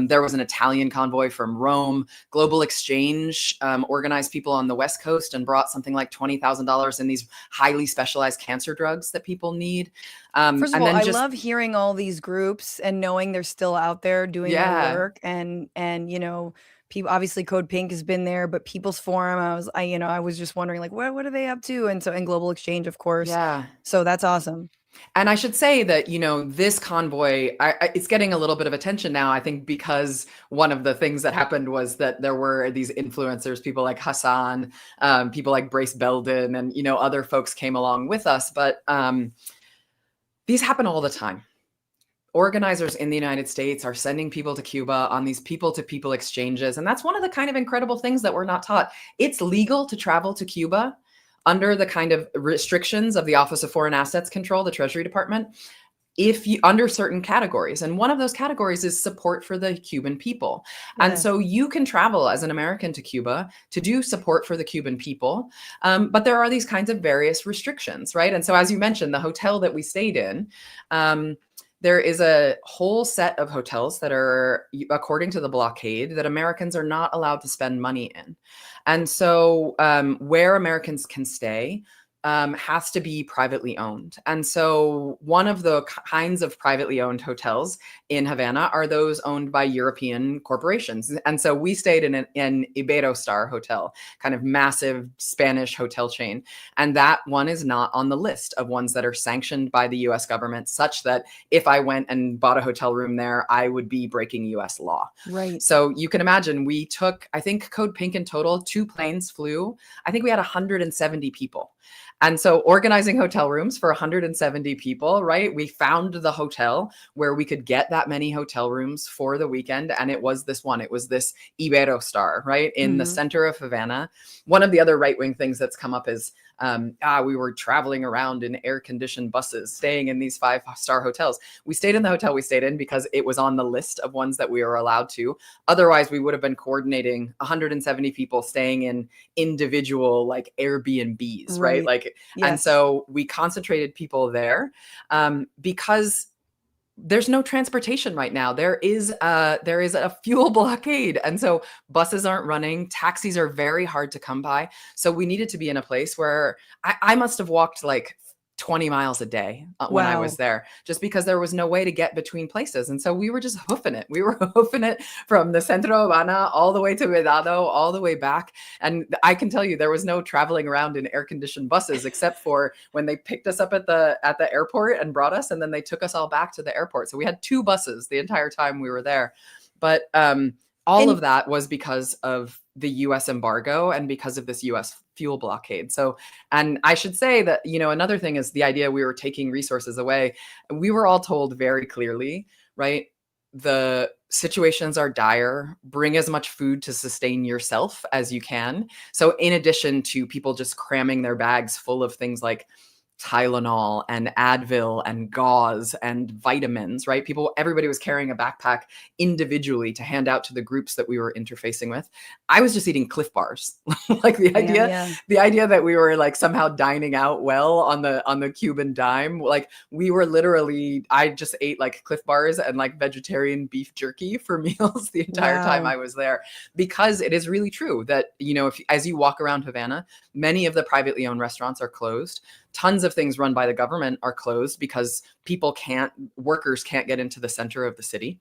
[SPEAKER 5] There was an Italian convoy from Rome. Global Exchange organized people on the West Coast and brought something like $20,000 in these highly specialized cancer drugs that people need.
[SPEAKER 1] First of all, I love hearing all these groups and knowing they're still out there doing their work, and people, obviously Code Pink has been there, but People's Forum, I was just wondering, like, what are they up to? And Global Exchange, of course.
[SPEAKER 5] Yeah.
[SPEAKER 1] So that's awesome.
[SPEAKER 5] And I should say that, this convoy, it's getting a little bit of attention now, I think, because one of the things that happened was that there were these influencers, people like Hasan, people like Brace Belden, and, other folks came along with us. But these happen all the time. Organizers in the United States are sending people to Cuba on these people-to-people exchanges. And that's one of the kind of incredible things that we're not taught. It's legal to travel to Cuba under the kind of restrictions of the Office of Foreign Assets Control, the Treasury Department, under certain categories. And one of those categories is support for the Cuban people.
[SPEAKER 1] Yeah.
[SPEAKER 5] And so you can travel as an American to Cuba to do support for the Cuban people. But there are these kinds of various restrictions, right? And so, as you mentioned, the hotel that we stayed in, there is a whole set of hotels that are, according to the blockade, that Americans are not allowed to spend money in. And so where Americans can stay has to be privately owned. And so one of the kinds of privately owned hotels in Havana are those owned by European corporations. And so we stayed in an Iberostar hotel, kind of massive Spanish hotel chain. And that one is not on the list of ones that are sanctioned by the US government, such that if I went and bought a hotel room there, I would be breaking US law.
[SPEAKER 1] Right.
[SPEAKER 5] So you can imagine, we took, I think Code Pink in total, 2 planes flew. I think we had 170 people. And so organizing hotel rooms for 170 people, right? We found the hotel where we could get that many hotel rooms for the weekend. And it was this one. It was this Iberostar, right? In the center of Havana. One of the other right-wing things that's come up is we were traveling around in air-conditioned buses, staying in these 5-star hotels. We stayed in the hotel we stayed in because it was on the list of ones that we were allowed to. Otherwise, we would have been coordinating 170 people staying in individual, like, Airbnbs, right? Like,
[SPEAKER 1] Yes.
[SPEAKER 5] And so we concentrated people there because there's no transportation right now. There is a fuel blockade. And so buses aren't running. Taxis are very hard to come by. So we needed to be in a place where I must have walked like 20 miles a day when I was there, just because there was no way to get between places. And so we were just hoofing it. We were hoofing it from the Centro Habana all the way to Vedado, all the way back. And I can tell you, there was no traveling around in air-conditioned buses, except for when they picked us up at the airport and brought us, and then they took us all back to the airport. So we had 2 buses the entire time we were there. But all of that was because of the US embargo and because of this US fuel blockade. So, and I should say that, another thing is the idea we were taking resources away. We were all told very clearly, right? The situations are dire. Bring as much food to sustain yourself as you can. So in addition to people just cramming their bags full of things like Tylenol and Advil and gauze and vitamins, right? Everybody was carrying a backpack individually to hand out to the groups that we were interfacing with. I was just eating Cliff Bars. Like the idea that we were like somehow dining out well on the Cuban dime. Like we were literally, I just ate like Cliff Bars and like vegetarian beef jerky for meals the entire time I was there, because it is really true that, you know, as you walk around Havana, many of the privately owned restaurants are closed. Tons of things run by the government are closed because workers can't get into the center of the city.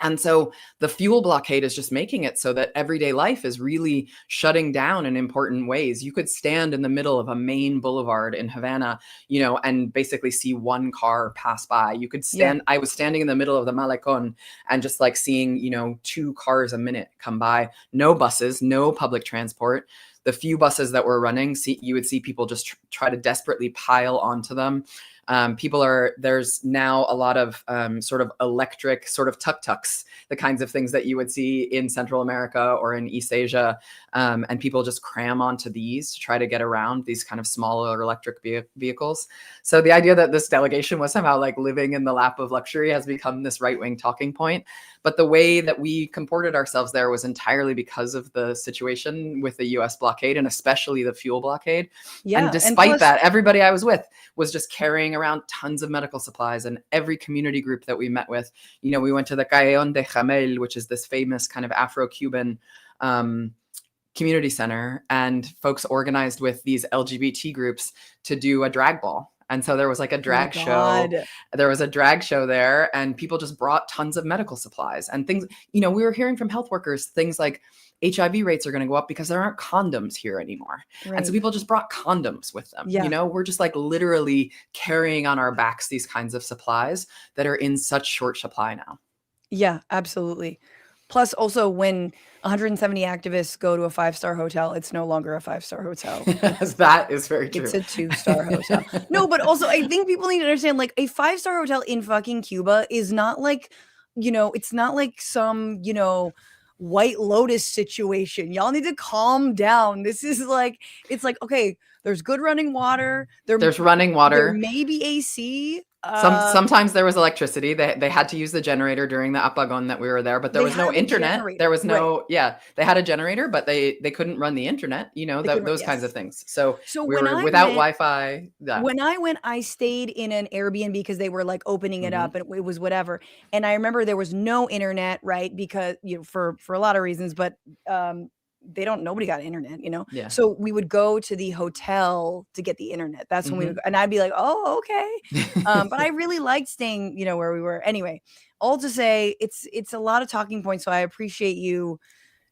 [SPEAKER 5] And so the fuel blockade is just making it so that everyday life is really shutting down in important ways. You could stand in the middle of a main boulevard in Havana, you know, and basically see one car pass by. You could stand, I was standing in the middle of the Malecon and just like seeing, you know, 2 cars a minute come by, no buses, no public transport. The few buses that were running, you would see people just try to desperately pile onto them. There's now a lot of sort of electric sort of tuk-tuks, the kinds of things that you would see in Central America or in East Asia. And people just cram onto these to try to get around these kind of smaller electric vehicles. So the idea that this delegation was somehow like living in the lap of luxury has become this right-wing talking point. But the way that we comported ourselves there was entirely because of the situation with the US blockade, and especially the fuel blockade. Yeah, and despite that, everybody I was with was just carrying around tons of medical supplies. And every community group that we met with, you know, we went to the Caellón de Jamel, which is this famous kind of Afro-Cuban community center, and folks organized with these LGBT groups to do a drag ball. And so there was like a drag show. There was a drag show there, and people just brought tons of medical supplies and things. You know, we were hearing from health workers things like HIV rates are going to go up because there aren't condoms here anymore. Right. And so people just brought condoms with them. Yeah. You know, we're just like literally carrying on our backs these kinds of supplies that are in such short supply now.
[SPEAKER 1] Yeah, absolutely. Plus, also, when 170 activists go to a 5-star hotel, it's no longer a 5-star hotel.
[SPEAKER 5] That is very true.
[SPEAKER 1] It's a 2-star hotel. No, but also, I think people need to understand, like, a 5-star hotel in fucking Cuba is not like, you know, it's not like some, you know, White Lotus situation. Y'all need to calm down. This is like, it's like, okay, there's good running water.
[SPEAKER 5] There's running water.
[SPEAKER 1] There may be AC.
[SPEAKER 5] Sometimes there was electricity. They had to use the generator during the apagón that we were there, but there was no internet. There was no, they had a generator, but they couldn't run the internet, you know, those kinds of things. So we were without Wi-Fi.
[SPEAKER 1] When I went, I stayed in an Airbnb because they were like opening it up, and it was whatever. And I remember there was no internet, right? Because, you know, for a lot of reasons, but, nobody got internet, you know? Yeah. So we would go to the hotel to get the internet. That's when we would go, and I'd be like, oh, okay. But I really liked staying, you know, where we were. Anyway, all to say, it's a lot of talking points. So I appreciate you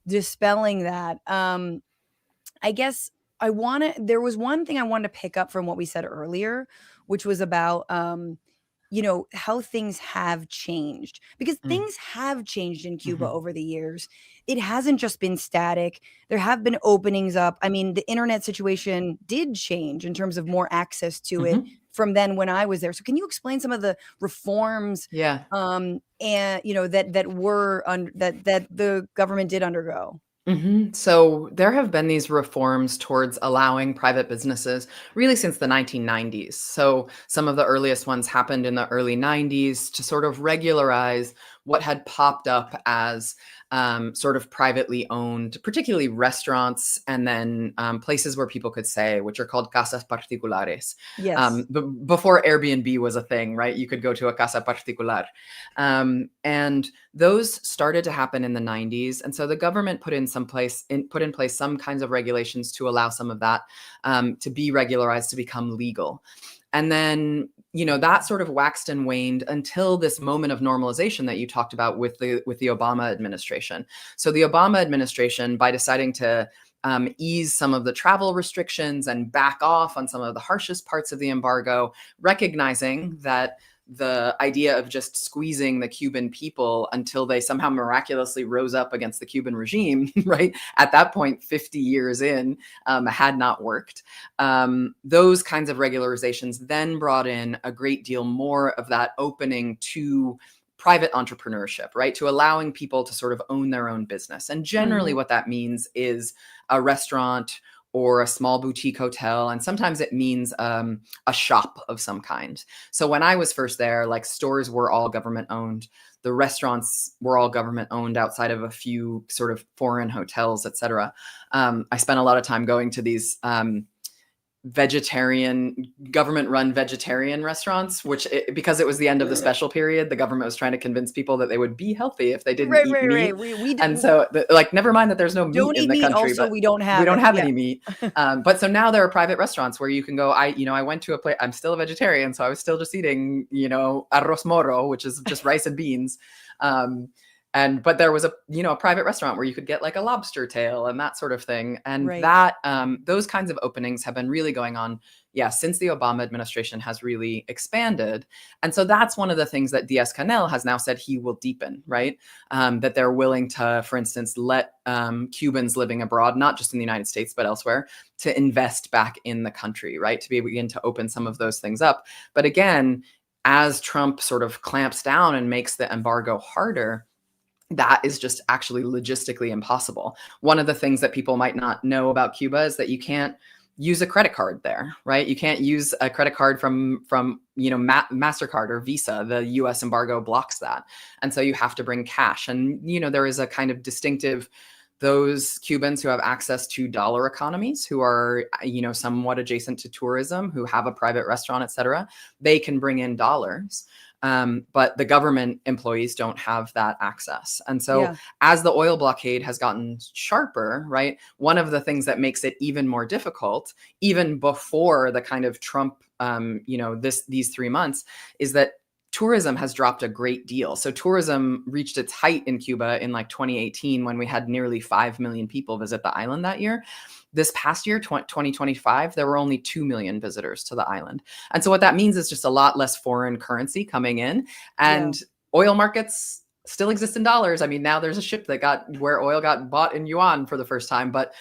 [SPEAKER 1] dispelling that. I guess there was one thing I wanted to pick up from what we said earlier, which was about, you know, how things have changed, because things have changed in Cuba over the years. It hasn't just been static. There have been openings up. I mean, the internet situation did change in terms of more access to it from then when I was there. So can you explain some of the reforms and, you know, that the government did undergo?
[SPEAKER 5] So there have been these reforms towards allowing private businesses really since the 1990s. So some of the earliest ones happened in the early 90s to sort of regularize what had popped up as sort of privately owned, particularly restaurants, and then places where people could stay, which are called casas particulares. Yes. Before Airbnb was a thing, right? You could go to a casa particular. And those started to happen in the 90s. And so the government put in place some kinds of regulations to allow some of that to be regularized, to become legal. And then, you know, that sort of waxed and waned until this moment of normalization that you talked about with the Obama administration. So the Obama administration, by deciding to ease some of the travel restrictions and back off on some of the harshest parts of the embargo, recognizing that the idea of just squeezing the Cuban people until they somehow miraculously rose up against the Cuban regime, right? At that point, 50 years in, had not worked. Those kinds of regularizations then brought in a great deal more of that opening to private entrepreneurship, right? To allowing people to sort of own their own business. And generally what that means is a restaurant or a small boutique hotel. And sometimes it means a shop of some kind. So when I was first there, like stores were all government owned. The restaurants were all government owned outside of a few sort of foreign hotels, et cetera. I spent a lot of time going to these government-run vegetarian restaurants, because it was the end of the special period, the government was trying to convince people that they would be healthy if they didn't eat meat.
[SPEAKER 1] We
[SPEAKER 5] And so, like, never mind that there's no meat in the country,
[SPEAKER 1] also,
[SPEAKER 5] but
[SPEAKER 1] we don't have
[SPEAKER 5] any meat. But so now there are private restaurants where you can go. I went to a place. I'm still a vegetarian, so I was still just eating, arroz moro, which is just rice and beans. But there was a private restaurant where you could get like a lobster tail and that sort of thing. And that those kinds of openings have been really going on, since the Obama administration has really expanded. And so that's one of the things that Diaz-Canel has now said he will deepen, right? That they're willing to, for instance, let Cubans living abroad, not just in the United States, but elsewhere, to invest back in the country, right? To be able to begin to open some of those things up. But again, as Trump sort of clamps down and makes the embargo harder, that is just actually logistically impossible. One of the things that people might not know about Cuba is that you can't use a credit card there, right? You can't use a credit card from MasterCard or Visa. The US embargo blocks that. And so you have to bring cash. And, there is a kind of distinctive, those Cubans who have access to dollar economies, who are, somewhat adjacent to tourism, who have a private restaurant, et cetera, they can bring in dollars. But the government employees don't have that access. And so as the oil blockade has gotten sharper, right, one of the things that makes it even more difficult, even before the kind of Trump, these 3 months, is that tourism has dropped a great deal. So tourism reached its height in Cuba in like 2018 when we had nearly 5 million people visit the island that year. This past year, 2025, there were only 2 million visitors to the island. And so what that means is just a lot less foreign currency coming in, and oil markets still exist in dollars. I mean, now there's a ship where oil got bought in yuan for the first time, but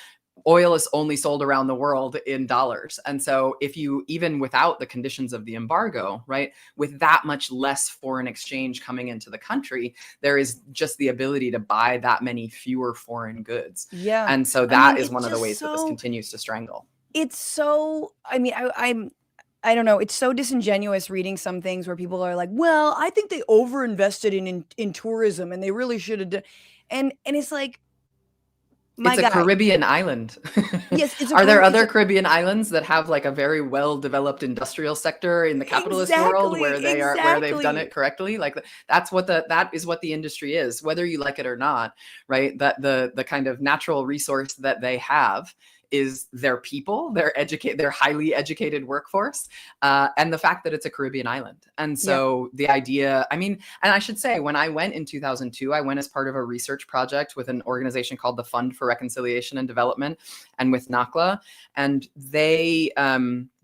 [SPEAKER 5] oil is only sold around the world in dollars. And so if you, even without the conditions of the embargo, right, with that much less foreign exchange coming into the country, there is just the ability to buy that many fewer foreign goods.
[SPEAKER 1] Yeah.
[SPEAKER 5] And so that is one of the ways that this continues to strangle.
[SPEAKER 1] It's so, I don't know. It's so disingenuous reading some things where people are like, well, I think they overinvested in tourism and they really should have done. And it's like,
[SPEAKER 5] it's a Caribbean island.
[SPEAKER 1] Yes.
[SPEAKER 5] Are there other Caribbean islands that have like a very well-developed industrial sector in the capitalist world where they've done it correctly? Like that is what the industry is, whether you like it or not, right? That the kind of natural resource that they have is their people, their highly educated workforce, and the fact that it's a Caribbean island. And so the idea, and I should say, when I went in 2002, I went as part of a research project with an organization called the Fund for Reconciliation and Development and with NACLA. And they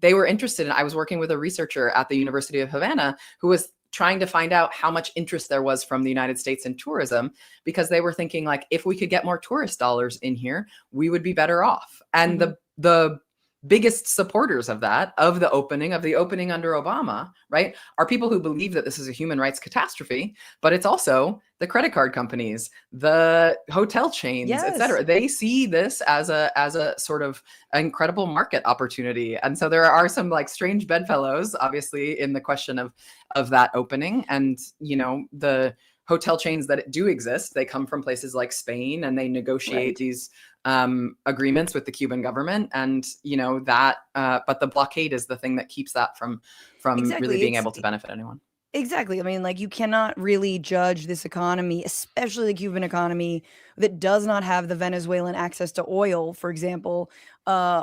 [SPEAKER 5] were interested in, I was working with a researcher at the University of Havana who was trying to find out how much interest there was from the United States in tourism, because they were thinking like, if we could get more tourist dollars in here, we would be better off. And the biggest supporters of that, of the opening under Obama, right, are people who believe that this is a human rights catastrophe, but it's also the credit card companies, the hotel chains, et cetera. They see this as a sort of incredible market opportunity. And so there are some like strange bedfellows, obviously, in the question of that opening. And, the hotel chains that do exist, they come from places like Spain, and they negotiate these agreements with the Cuban government, and but the blockade is the thing that keeps that from really being able to benefit anyone.
[SPEAKER 1] Exactly. You cannot really judge this economy, especially the Cuban economy, that does not have the Venezuelan access to oil, for example,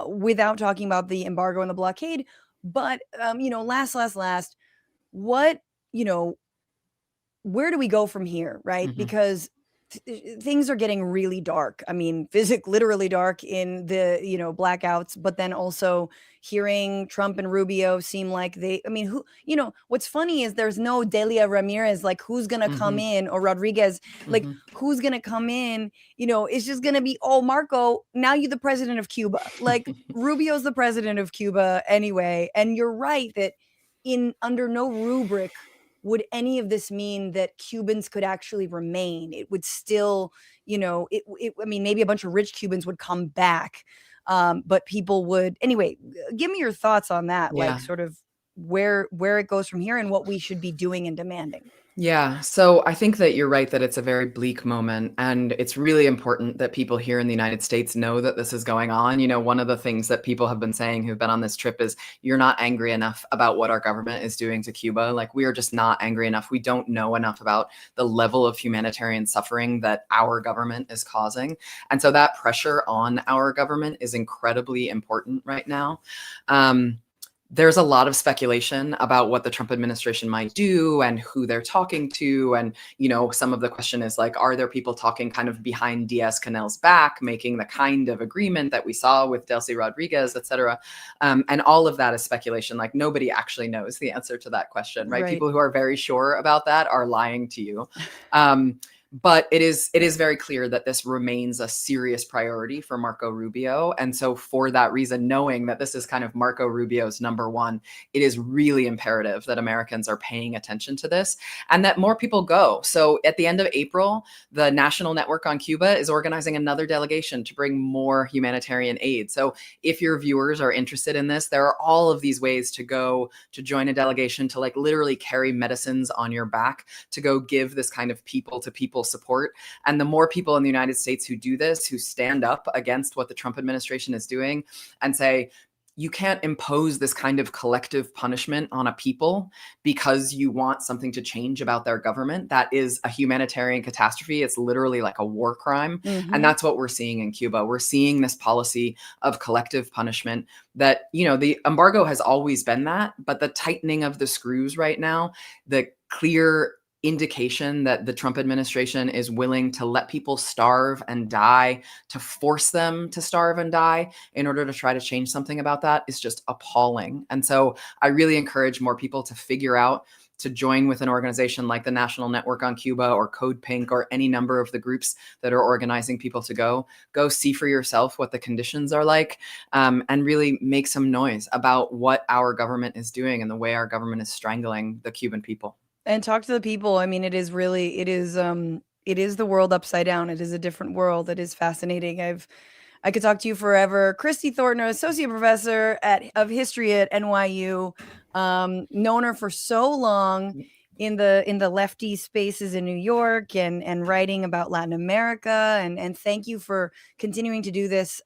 [SPEAKER 1] without talking about the embargo and the blockade. But last, what where do we go from here, right? Because things are getting really dark. Literally dark in the, blackouts, but then also hearing Trump and Rubio seem like what's funny is there's no Delia Ramirez, like who's going to come in, or Rodriguez, like who's going to come in, it's just going to be, oh, Marco, now you're the president of Cuba. Like Rubio's the president of Cuba anyway. And you're right that under no rubric would any of this mean that Cubans could actually remain. It would still, maybe a bunch of rich Cubans would come back. but people would anyway. Give me your thoughts on that,
[SPEAKER 5] Yeah.
[SPEAKER 1] like sort of where it goes from here and what we should be doing and demanding.
[SPEAKER 5] Yeah, so I think that you're right that it's a very bleak moment, and it's really important that people here in the United States know that this is going on. You know, one of the things that people have been saying who've been on this trip is you're not angry enough about what our government is doing to Cuba. Like, we are just not angry enough. We don't know enough about the level of humanitarian suffering that our government is causing. And so that pressure on our government is incredibly important right now. There's a lot of speculation about what the Trump administration might do and who they're talking to. And, you know, some of the question is like, are there people talking kind of behind Diaz-Canel's back, making the kind of agreement that we saw with Delcy Rodriguez, et cetera? And all of that is speculation. Like, nobody actually knows the answer to that question, right? People who are very sure about that are lying to you. But it is very clear that this remains a serious priority for Marco Rubio. And so for that reason, knowing that this is kind of Marco Rubio's number one, it is really imperative that Americans are paying attention to this and that more people go. So at the end of April, the National Network on Cuba is organizing another delegation to bring more humanitarian aid. So if your viewers are interested in this, there are all of these ways to go to join a delegation, to like literally carry medicines on your back, to go give this kind of people to people support. And the more people in the United States who do this, who stand up against what the Trump administration is doing and say, you can't impose this kind of collective punishment on a people because you want something to change about their government. That is a humanitarian catastrophe. It's literally like a war crime. And that's what we're seeing in Cuba. We're seeing this policy of collective punishment that, you know, the embargo has always been that, but the tightening of the screws right now, the clear indication that the Trump administration is willing to let people starve and die, to force them to starve and die in order to try to change something about that is just appalling. And so I really encourage more people to figure out to join with an organization like the National Network on Cuba or Code Pink or any number of the groups that are organizing people to go see for yourself what the conditions are like, and really make some noise about what our government is doing and the way our government is strangling the Cuban people.
[SPEAKER 1] And talk to the people. I mean, it is the world upside down. It is a different world. It is fascinating. I could talk to you forever. Christy Thornton, associate professor of history at NYU, known her for so long in the lefty spaces in New York and writing about Latin America. And thank you for continuing to do this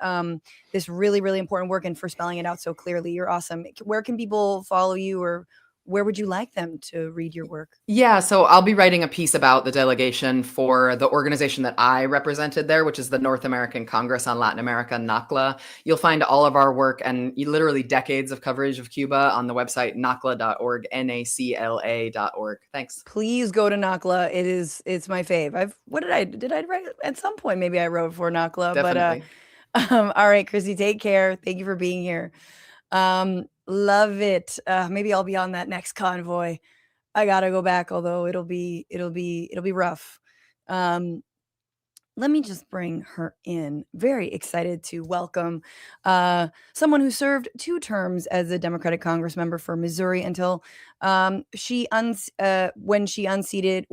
[SPEAKER 1] really, really important work and for spelling it out so clearly. You're awesome. Where can people follow you, or where would you like them to read your work?
[SPEAKER 5] Yeah, so I'll be writing a piece about the delegation for the organization that I represented there, which is the North American Congress on Latin America, NACLA. You'll find all of our work and literally decades of coverage of Cuba on the website nacla.org, NACLA.org. Thanks.
[SPEAKER 1] Please go to NACLA. It's my fave. Did I write at some point? Maybe I wrote for NACLA.
[SPEAKER 5] Definitely.
[SPEAKER 1] But all right, Chrissy, take care. Thank you for being here. Love it. Maybe I'll be on that next convoy. I gotta go back, although it'll be rough. Let me just bring her in. Very excited to welcome someone who served 2 terms as a Democratic Congress member for Missouri until when she was unseated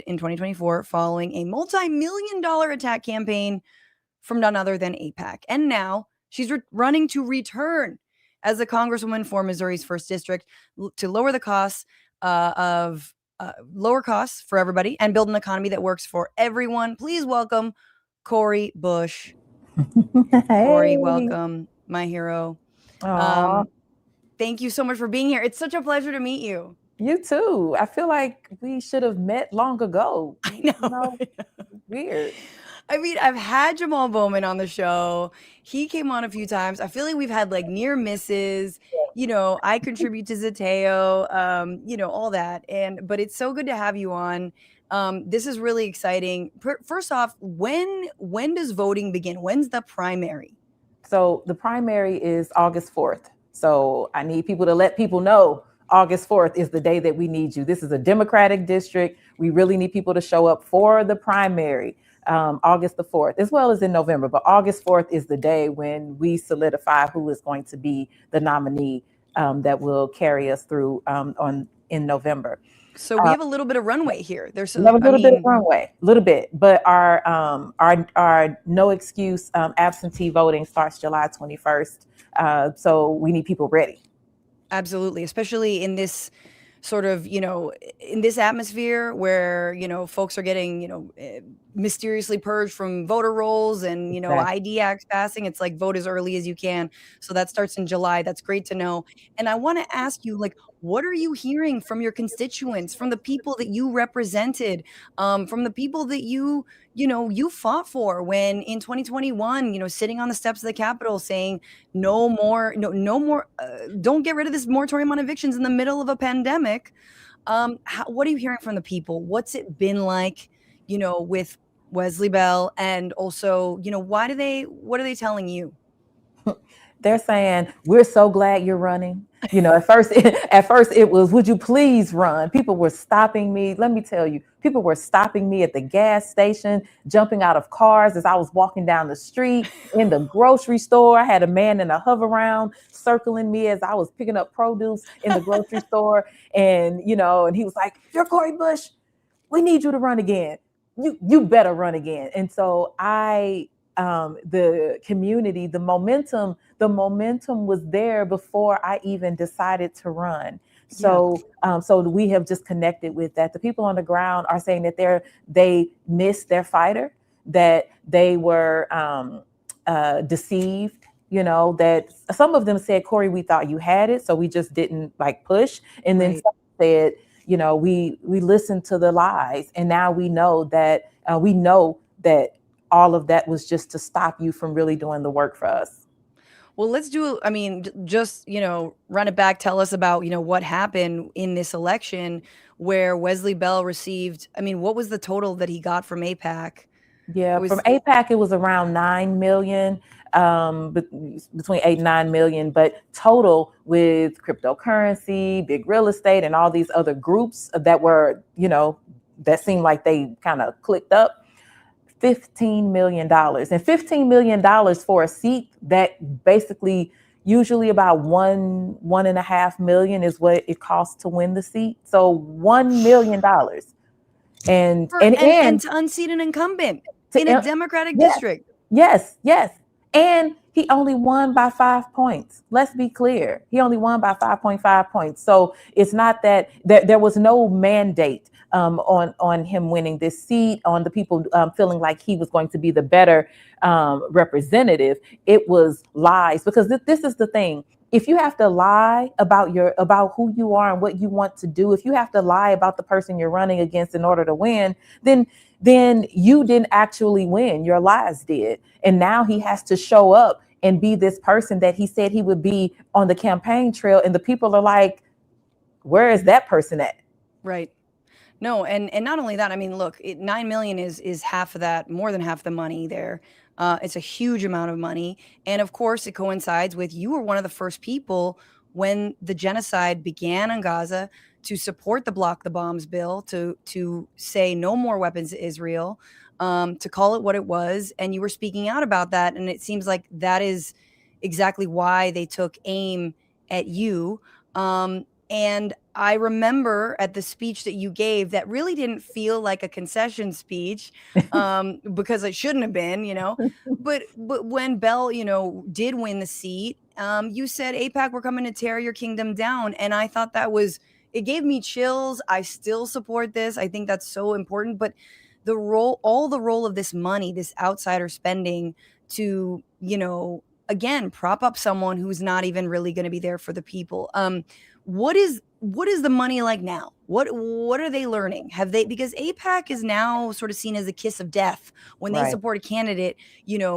[SPEAKER 1] in 2024 following a multi-million-dollar attack campaign from none other than AIPAC. And now she's running to return as a congresswoman for Missouri's 1st district to lower the costs lower costs for everybody and build an economy that works for everyone. Please welcome Cori Bush.
[SPEAKER 7] Hey.
[SPEAKER 1] Cori, welcome, my hero. Thank you so much for being here. It's such a pleasure to meet you.
[SPEAKER 7] You too. I feel like we should have met long ago.
[SPEAKER 1] I know.
[SPEAKER 7] Weird.
[SPEAKER 1] I mean, I've had Jamal Bowman on the show. He came on a few times. I feel like we've had like near misses. You know, I contribute to Zateo, you know, all that. But it's so good to have you on. This is really exciting. First off, when does voting begin? When's the primary?
[SPEAKER 7] So the primary is August 4th. So I need people to let people know August 4th is the day that we need you. This is a Democratic district. We really need people to show up for the primary. August the 4th, as well as in November. But August 4th is the day when we solidify who is going to be the nominee that will carry us through in November.
[SPEAKER 1] So we have a little bit of runway here. There's
[SPEAKER 7] We have a
[SPEAKER 1] some, I
[SPEAKER 7] little bit of
[SPEAKER 1] mean,
[SPEAKER 7] runway, a little bit, but our no excuse absentee voting starts July 21st. So we need people ready.
[SPEAKER 1] absolutely, especially in this sort of, in this atmosphere where, folks are getting, mysteriously purged from voter rolls and,
[SPEAKER 7] Exactly.
[SPEAKER 1] ID acts passing. It's like vote as early as you can. So that starts in July. That's great to know. And I want to ask you, like, what are you hearing from your constituents, from the people that you represented, from the people that you fought for when in 2021, sitting on the steps of the Capitol saying no more, no more, don't get rid of this moratorium on evictions in the middle of a pandemic. What are you hearing from the people? What's it been like, with Wesley Bell? And also, what are they telling you?
[SPEAKER 7] They're saying, we're so glad you're running. At first it was, would you please run? People were stopping me. Let me tell you, people were stopping me at the gas station, jumping out of cars as I was walking down the street, in the grocery store. I had a man in a hover round circling me as I was picking up produce in the grocery store. And, and he was like, you're Cori Bush. We need you to run again. You better run again. And so the community, the momentum was there before I even decided to run. So, so we have just connected with that. The people on the ground are saying that they missed their fighter, that they were deceived. That some of them said, Cori, we thought you had it, so we just didn't push. And then some said, we listened to the lies, and now we know that all of that was just to stop you from really doing the work for us.
[SPEAKER 1] Well, let's do, just, run it back. Tell us about, what happened in this election where Wesley Bell received, what was the total that he got from AIPAC?
[SPEAKER 7] Yeah, from AIPAC, it was around 9 million, between 8 and 9 million, but total with cryptocurrency, big real estate, and all these other groups that were, that seemed like they kind of clicked up, $15 million. And $15 million for a seat that basically usually about $1.5 million is what it costs to win the seat. So $1 million. And
[SPEAKER 1] to unseat an incumbent in a Democratic district.
[SPEAKER 7] Yes. And he only won by 5 points. Let's be clear. He only won by 5.5 points. So it's not that there was no mandate on him winning this seat, on the people feeling like he was going to be the better representative. It was lies, because this is the thing. If you have to lie about who you are and what you want to do, if you have to lie about the person you're running against in order to win, then you didn't actually win. Your lies did. And now he has to show up and be this person that he said he would be on the campaign trail. And the people are like, where is that person at?
[SPEAKER 1] Right. No, and not only that, look, 9 million is half of that, more than half the money there. It's a huge amount of money. And of course, it coincides with, you were one of the first people when the genocide began in Gaza to support the Block the Bombs bill, to say no more weapons to Israel, to call it what it was. And you were speaking out about that. And it seems like that is exactly why they took aim at you. And I remember at the speech that you gave that really didn't feel like a concession speech, because it shouldn't have been, but when Bell, did win the seat, you said, AIPAC, we're coming to tear your kingdom down. And I thought it gave me chills. I still support this. I think that's so important. But the role of this money, this outsider spending to, again, prop up someone who's not even really going to be there for the people. What is the money like now? What are they learning? Because AIPAC is now sort of seen as a kiss of death when they support a candidate, even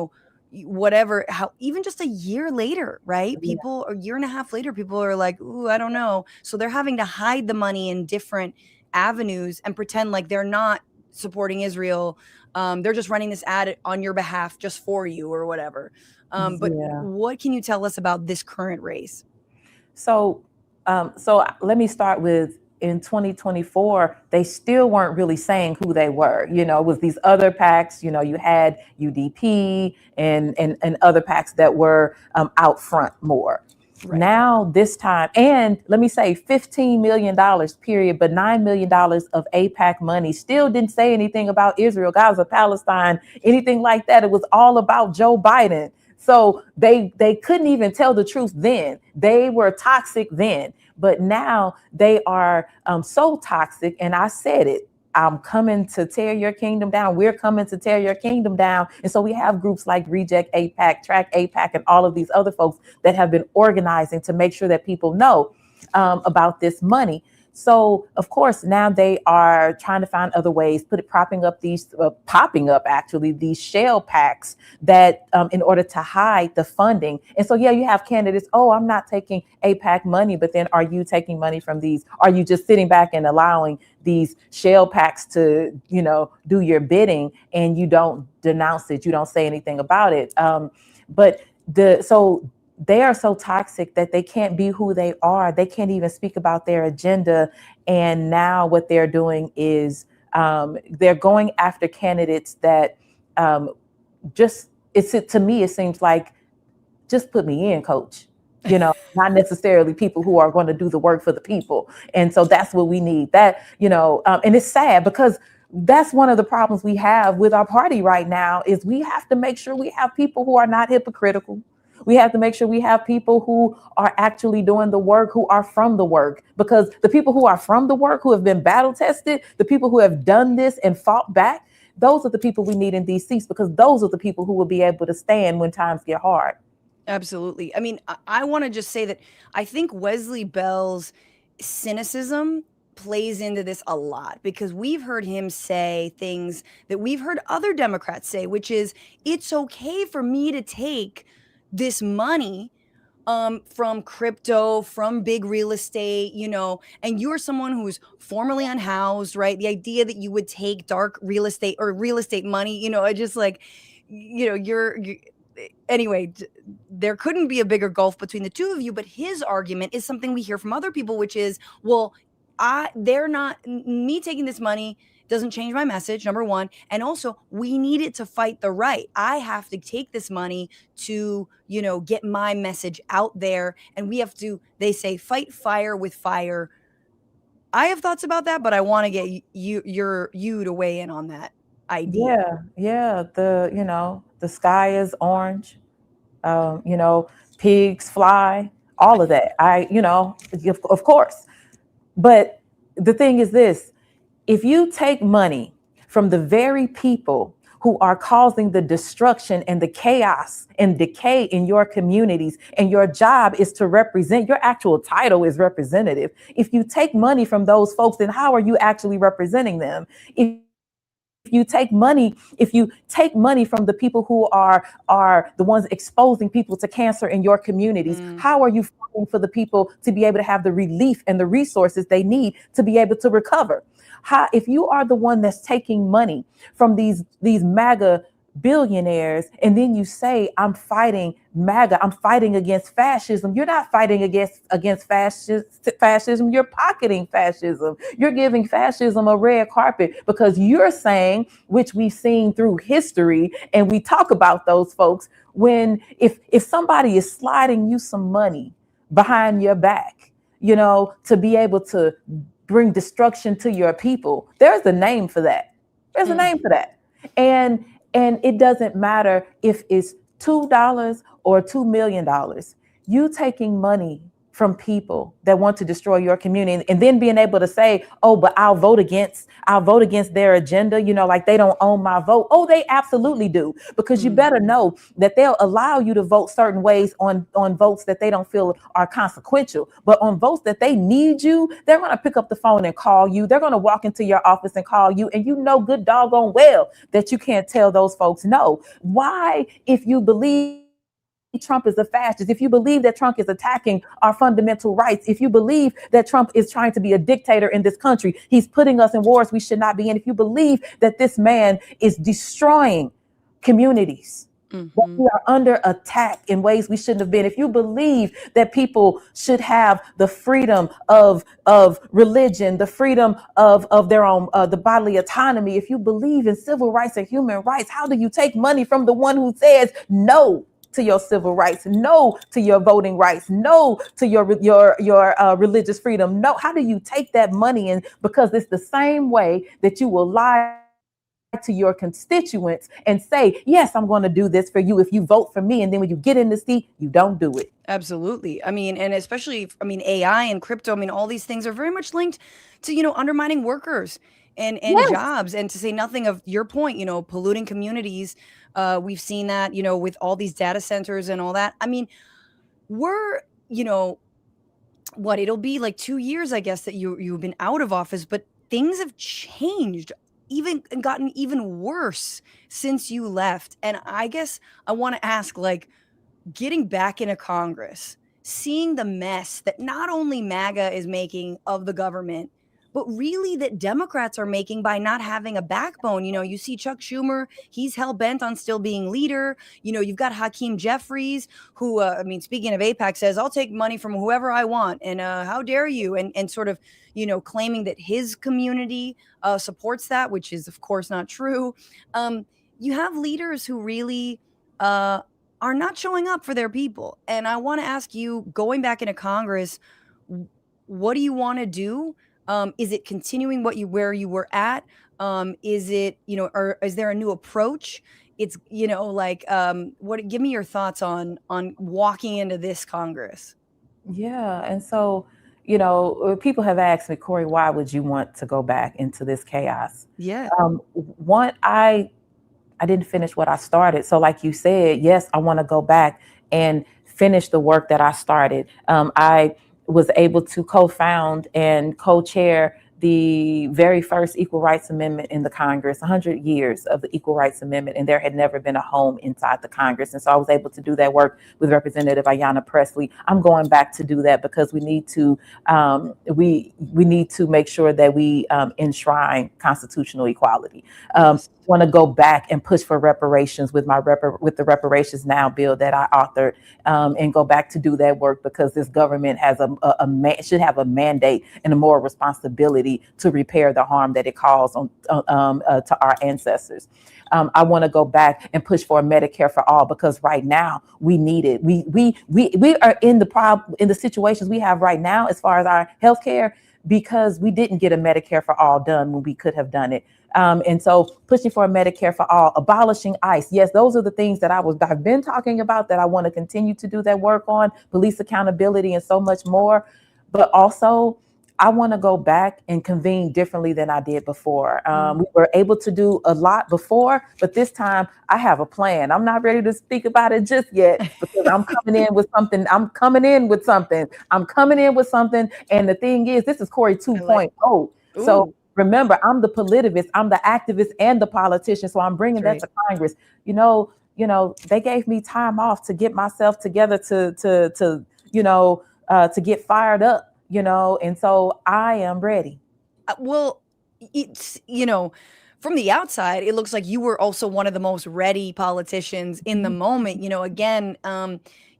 [SPEAKER 1] just a year later, right? People, a year and a half later, people are like, ooh, I don't know. So they're having to hide the money in different avenues and pretend like they're not supporting Israel. They're just running this ad on your behalf just for you or whatever. But what can you tell us about this current race?
[SPEAKER 7] So let me start with, in 2024, they still weren't really saying who they were. It was these other PACs, you had UDP and other PACs that were out front more.
[SPEAKER 1] Right.
[SPEAKER 7] Now, this time, and let me say $15 million, period, but $9 million of AIPAC money still didn't say anything about Israel, Gaza, Palestine, anything like that. It was all about Joe Biden. So they couldn't even tell the truth then. They were toxic then, but now they are so toxic. And I said it. I'm coming to tear your kingdom down. We're coming to tear your kingdom down. And so we have groups like Reject AIPAC, Track AIPAC, and all of these other folks that have been organizing to make sure that people know about this money. So, of course, now they are trying to find other ways, popping up these shell packs that in order to hide the funding. And so, yeah, you have candidates. Oh, I'm not taking AIPAC money, but then are you taking money from these? Are you just sitting back and allowing these shell packs to, do your bidding, and you don't denounce it? You don't say anything about it. They are so toxic that they can't be who they are. They can't even speak about their agenda. And now what they're doing is they're going after candidates that to me, it seems like, just put me in, coach. Not necessarily people who are going to do the work for the people. And so that's what we need. That, and it's sad because that's one of the problems we have with our party right now is we have to make sure we have people who are not hypocritical. We have to make sure we have people who are actually doing the work, who are from the work, because the people who are from the work, who have been battle tested, the people who have done this and fought back, those are the people we need in these seats, because those are the people who will be able to stand when times get hard.
[SPEAKER 1] Absolutely. I mean, I want to just say that I think Wesley Bell's cynicism plays into this a lot, because we've heard him say things that we've heard other Democrats say, which is, it's okay for me to take this money from crypto, from big real estate, and you're someone who's formerly unhoused, right? The idea that you would take dark real estate or real estate money, just like, you're anyway, there couldn't be a bigger gulf between the two of you. But his argument is something we hear from other people, which is, well, they're not, me taking this money doesn't change my message, number one. And also, we need it to fight the right. I have to take this money to, get my message out there. And we have to, they say, fight fire with fire. I have thoughts about that, but I want to get you to weigh in on that idea.
[SPEAKER 7] Yeah. The sky is orange. Pigs fly, all of that. Of course. But the thing is this, if you take money from the very people who are causing the destruction and the chaos and decay in your communities, and your job is to represent, your actual title is representative. If you take money from those folks, then how are you actually representing them? If you take money from the people who are the ones exposing people to cancer in your communities, how are you fighting for the people to be able to have the relief and the resources they need to be able to recover? If you are the one that's taking money from these MAGA billionaires, and then you say, I'm fighting MAGA, I'm fighting against fascism, you're not fighting against fascism, you're pocketing fascism. You're giving fascism a red carpet, because you're saying, which we've seen through history, and we talk about those folks, if somebody is sliding you some money behind your back, to be able to bring destruction to your people, there's a name for that. There's a name for that. And it doesn't matter if it's $2 or $2 million. You taking money from people that want to destroy your community, and then being able to say, oh, but I'll vote against their agenda, like they don't own my vote. Oh, they absolutely do, because you better know that they'll allow you to vote certain ways on votes that they don't feel are consequential. But on votes that they need you, they're going to pick up the phone and call you. They're going to walk into your office and call you, and good doggone well that you can't tell those folks no. Why, if you believe Trump is a fascist, if you believe that Trump is attacking our fundamental rights, if you believe that Trump is trying to be a dictator in this country, he's putting us in wars we should not be in, if you believe that this man is destroying communities, that we are under attack in ways we shouldn't have been, if you believe that people should have the freedom of religion, the freedom of their own, the bodily autonomy, if you believe in civil rights and human rights, how do you take money from the one who says no to your civil rights, no to your voting rights, no to your religious freedom. No, how do you take that money? And because it's the same way that you will lie to your constituents and say, yes, I'm going to do this for you if you vote for me. And then when you get in the seat, you don't do it.
[SPEAKER 1] Absolutely. I mean, and especially, I mean, AI and crypto, I mean, all these things are very much linked to, undermining workers and
[SPEAKER 7] Yes.
[SPEAKER 1] jobs, and to say nothing of your point, polluting communities. We've seen that, with all these data centers and all that. I mean, we're, it'll be like 2 years, I guess, that you've been out of office, but things have changed even and gotten even worse since you left. And I guess I want to ask, like, getting back into Congress, seeing the mess that not only MAGA is making of the government, but really that Democrats are making by not having a backbone. You see Chuck Schumer, he's hell bent on still being leader. You've got Hakeem Jeffries, who, speaking of AIPAC, says, I'll take money from whoever I want. And how dare you? And sort of, claiming that his community supports that, which is, of course, not true. You have leaders who really are not showing up for their people. And I want to ask you, going back into Congress, what do you want to do? Is it continuing where you were at? Is it, or is there a new approach? It's, give me your thoughts on walking into this Congress.
[SPEAKER 7] Yeah. And so, people have asked me, Cori, why would you want to go back into this chaos?
[SPEAKER 1] Yeah.
[SPEAKER 7] One, I didn't finish what I started. So like you said, yes, I want to go back and finish the work that I started. I was able to co-found and co-chair the very first Equal Rights Amendment in the Congress, 100 years of the Equal Rights Amendment, and there had never been a home inside the Congress. And so I was able to do that work with Representative Ayanna Pressley. I'm going back to do that because we need to we need to make sure that we enshrine constitutional equality. Want to go back and push for reparations with the Reparations Now bill that I authored, and go back to do that work because this government has should have a mandate and a moral responsibility to repair the harm that it caused to our ancestors. I want to go back and push for a Medicare for all because right now we need it. We are in the situations we have right now as far as our healthcare because we didn't get a Medicare for all done when we could have done it. And so pushing for a Medicare for all, abolishing ICE. Yes, those are the things that I've been talking about that I want to continue to do that work on, police accountability and so much more. But also, I want to go back and convene differently than I did before. We were able to do a lot before, but this time I have a plan. I'm not ready to speak about it just yet because I'm coming in with something. And the thing is, this is Cori 2.0. So remember, I'm the politivist, I'm the activist and the politician. So I'm bringing that to Congress. They gave me time off to get myself together to get fired up. And so I am ready.
[SPEAKER 1] Well, it's, from the outside, it looks like you were also one of the most ready politicians in the moment. Again,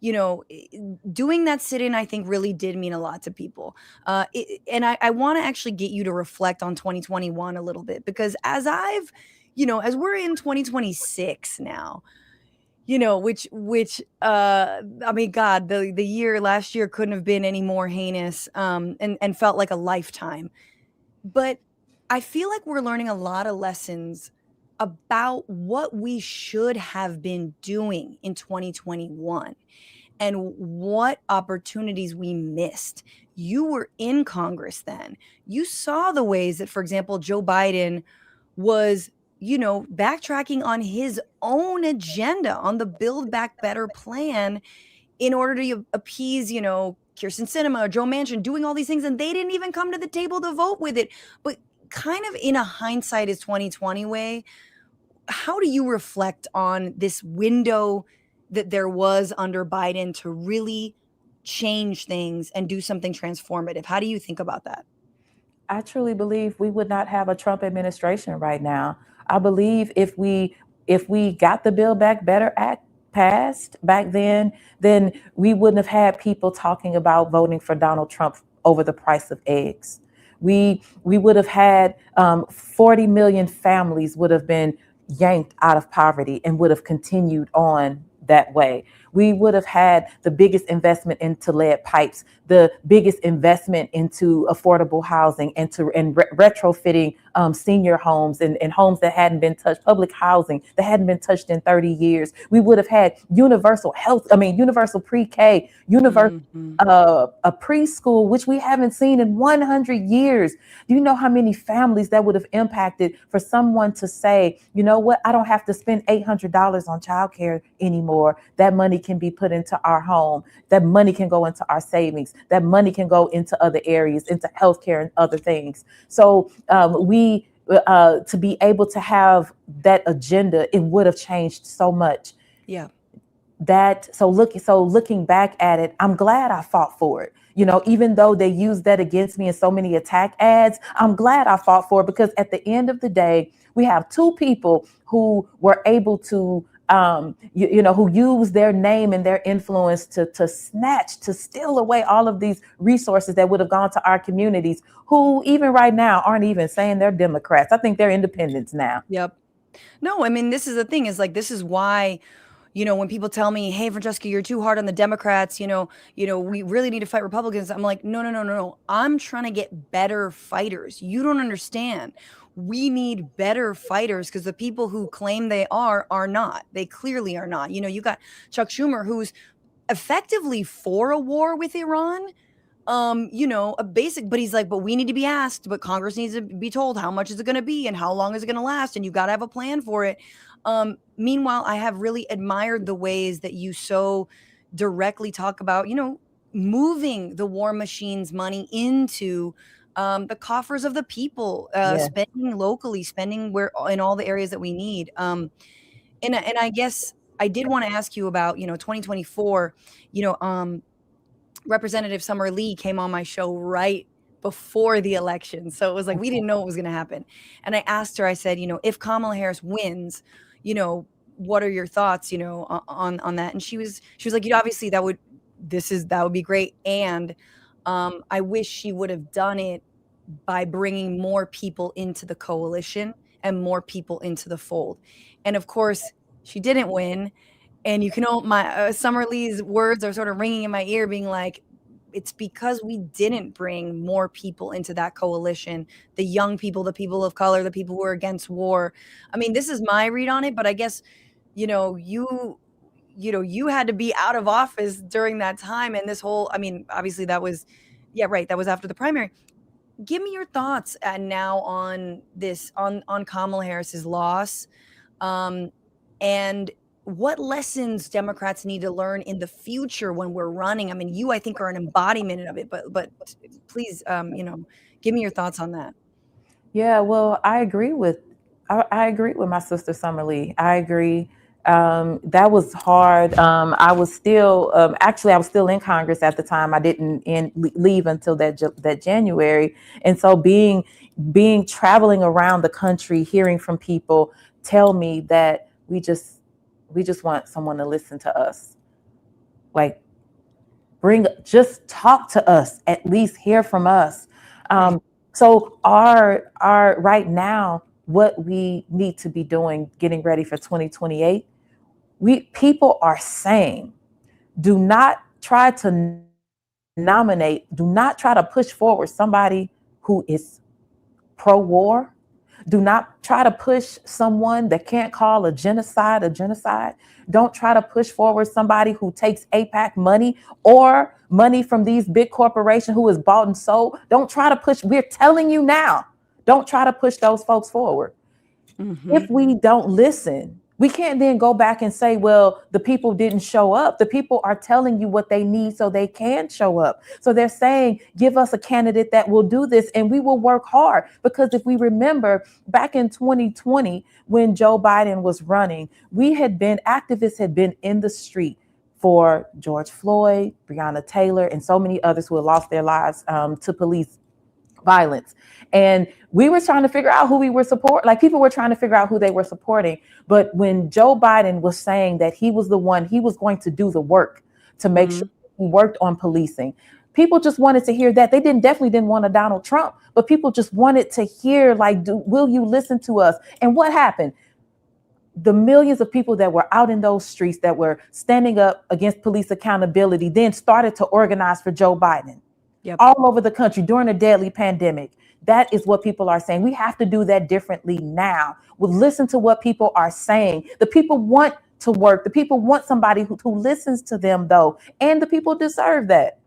[SPEAKER 1] doing that sit-in, I think, really did mean a lot to people. And I want to actually get you to reflect on 2021 a little bit, because as we're in 2026 now, which God, the year last year couldn't have been any more heinous, and felt like a lifetime. But I feel like we're learning a lot of lessons about what we should have been doing in 2021 and what opportunities we missed. You were in Congress then. You saw the ways that, for example, Joe Biden was backtracking on his own agenda on the Build Back Better plan in order to appease, Kyrsten Sinema or Joe Manchin, doing all these things, and they didn't even come to the table to vote with it. But kind of in a hindsight is 2020 way, how do you reflect on this window that there was under Biden to really change things and do something transformative? How do you think about that?
[SPEAKER 7] I truly believe we would not have a Trump administration right now. I believe if we got the Build Back Better Act passed back then we wouldn't have had people talking about voting for Donald Trump over the price of eggs. We would have had 40 million families would have been yanked out of poverty and would have continued on that way. We would have had the biggest investment into lead pipes, the biggest investment into affordable housing, and retrofitting senior homes and homes that hadn't been touched, public housing that hadn't been touched in 30 years. We would have had universal pre-K, universal a preschool, which we haven't seen in 100 years. Do you know how many families that would have impacted for someone to say, you know what, I don't have to spend $800 on childcare anymore. That money can be put into our home. That money can go into our savings. That money can go into other areas, into healthcare and other things. So to be able to have that agenda, it would have changed so much.
[SPEAKER 1] Yeah.
[SPEAKER 7] Looking back at it, I'm glad I fought for it. You know, even though they used that against me in so many attack ads, I'm glad I fought for it, because at the end of the day, we have two people who were able to who use their name and their influence to steal away all of these resources that would have gone to our communities, who even right now aren't even saying they're Democrats. I think they're independents now.
[SPEAKER 1] Yep. No, I mean, this is the thing, is like, this is why, when people tell me, hey, Francesca, you're too hard on the Democrats, we really need to fight Republicans. I'm like, no. I'm trying to get better fighters. You don't understand. We need better fighters, because the people who claim they are not. They clearly are not. You got Chuck Schumer, who's effectively for a war with Iran. A basic, but he's like, but we need to be asked, but Congress needs to be told how much is it going to be and how long is it going to last, and you got to have a plan for it. Meanwhile, I have really admired the ways that you so directly talk about, moving the war machine's money into the coffers of the people, spending locally, spending where in all the areas that we need. And I guess I did want to ask you about, 2024, Representative Summer Lee came on my show right before the election. So it was like, we didn't know what was going to happen. And I asked her, I said, if Kamala Harris wins, what are your thoughts, on that? And she was like, obviously that would be great. And I wish she would have done it by bringing more people into the coalition and more people into the fold. And of course, she didn't win. And you can my Summer Lee's words are sort of ringing in my ear, being like, it's because we didn't bring more people into that coalition, the young people, the people of color, the people who are against war. I mean, this is my read on it, but I guess, you had to be out of office during that time. And this whole, I mean, obviously that was after the primary. Give me your thoughts now on this, on Kamala Harris's loss, and what lessons Democrats need to learn in the future when we're running. I mean, you, I think, are an embodiment of it, but please, give me your thoughts on that.
[SPEAKER 7] Yeah, well, I agree with my sister Summer Lee. I agree. That was hard. I was still, I was still in Congress at the time. I didn't leave until that January. And so being traveling around the country, hearing from people tell me that we just want someone to listen to us. Like, just talk to us, at least hear from us. So our right now, what we need to be doing, getting ready for 2028, people are saying, do not try to push forward somebody who is pro-war. Do not try to push someone that can't call a genocide a genocide. Don't try to push forward somebody who takes AIPAC money or money from these big corporations who is bought and sold. Don't try to push. We're telling you now, don't try to push those folks forward. Mm-hmm. If we don't listen, we can't then go back and say, well, the people didn't show up. The people are telling you what they need so they can show up. So they're saying, give us a candidate that will do this and we will work hard. Because if we remember back in 2020, when Joe Biden was running, activists had been in the street for George Floyd, Breonna Taylor, and so many others who had lost their lives to police violence. And we were trying to figure out who we were supporting. Like, people were trying to figure out who they were supporting. But when Joe Biden was saying that he was going to do the work to make sure he worked on policing, people just wanted to hear that. They definitely didn't want a Donald Trump, but people just wanted to hear, like, will you listen to us? And what happened? the millions of people that were out in those streets that were standing up against police accountability then started to organize for Joe Biden all over the country during a deadly pandemic. That is what people are saying. We have to do that differently now. We'll listen to what people are saying. The people want to work. The people want somebody who listens to them, though, and the people deserve that.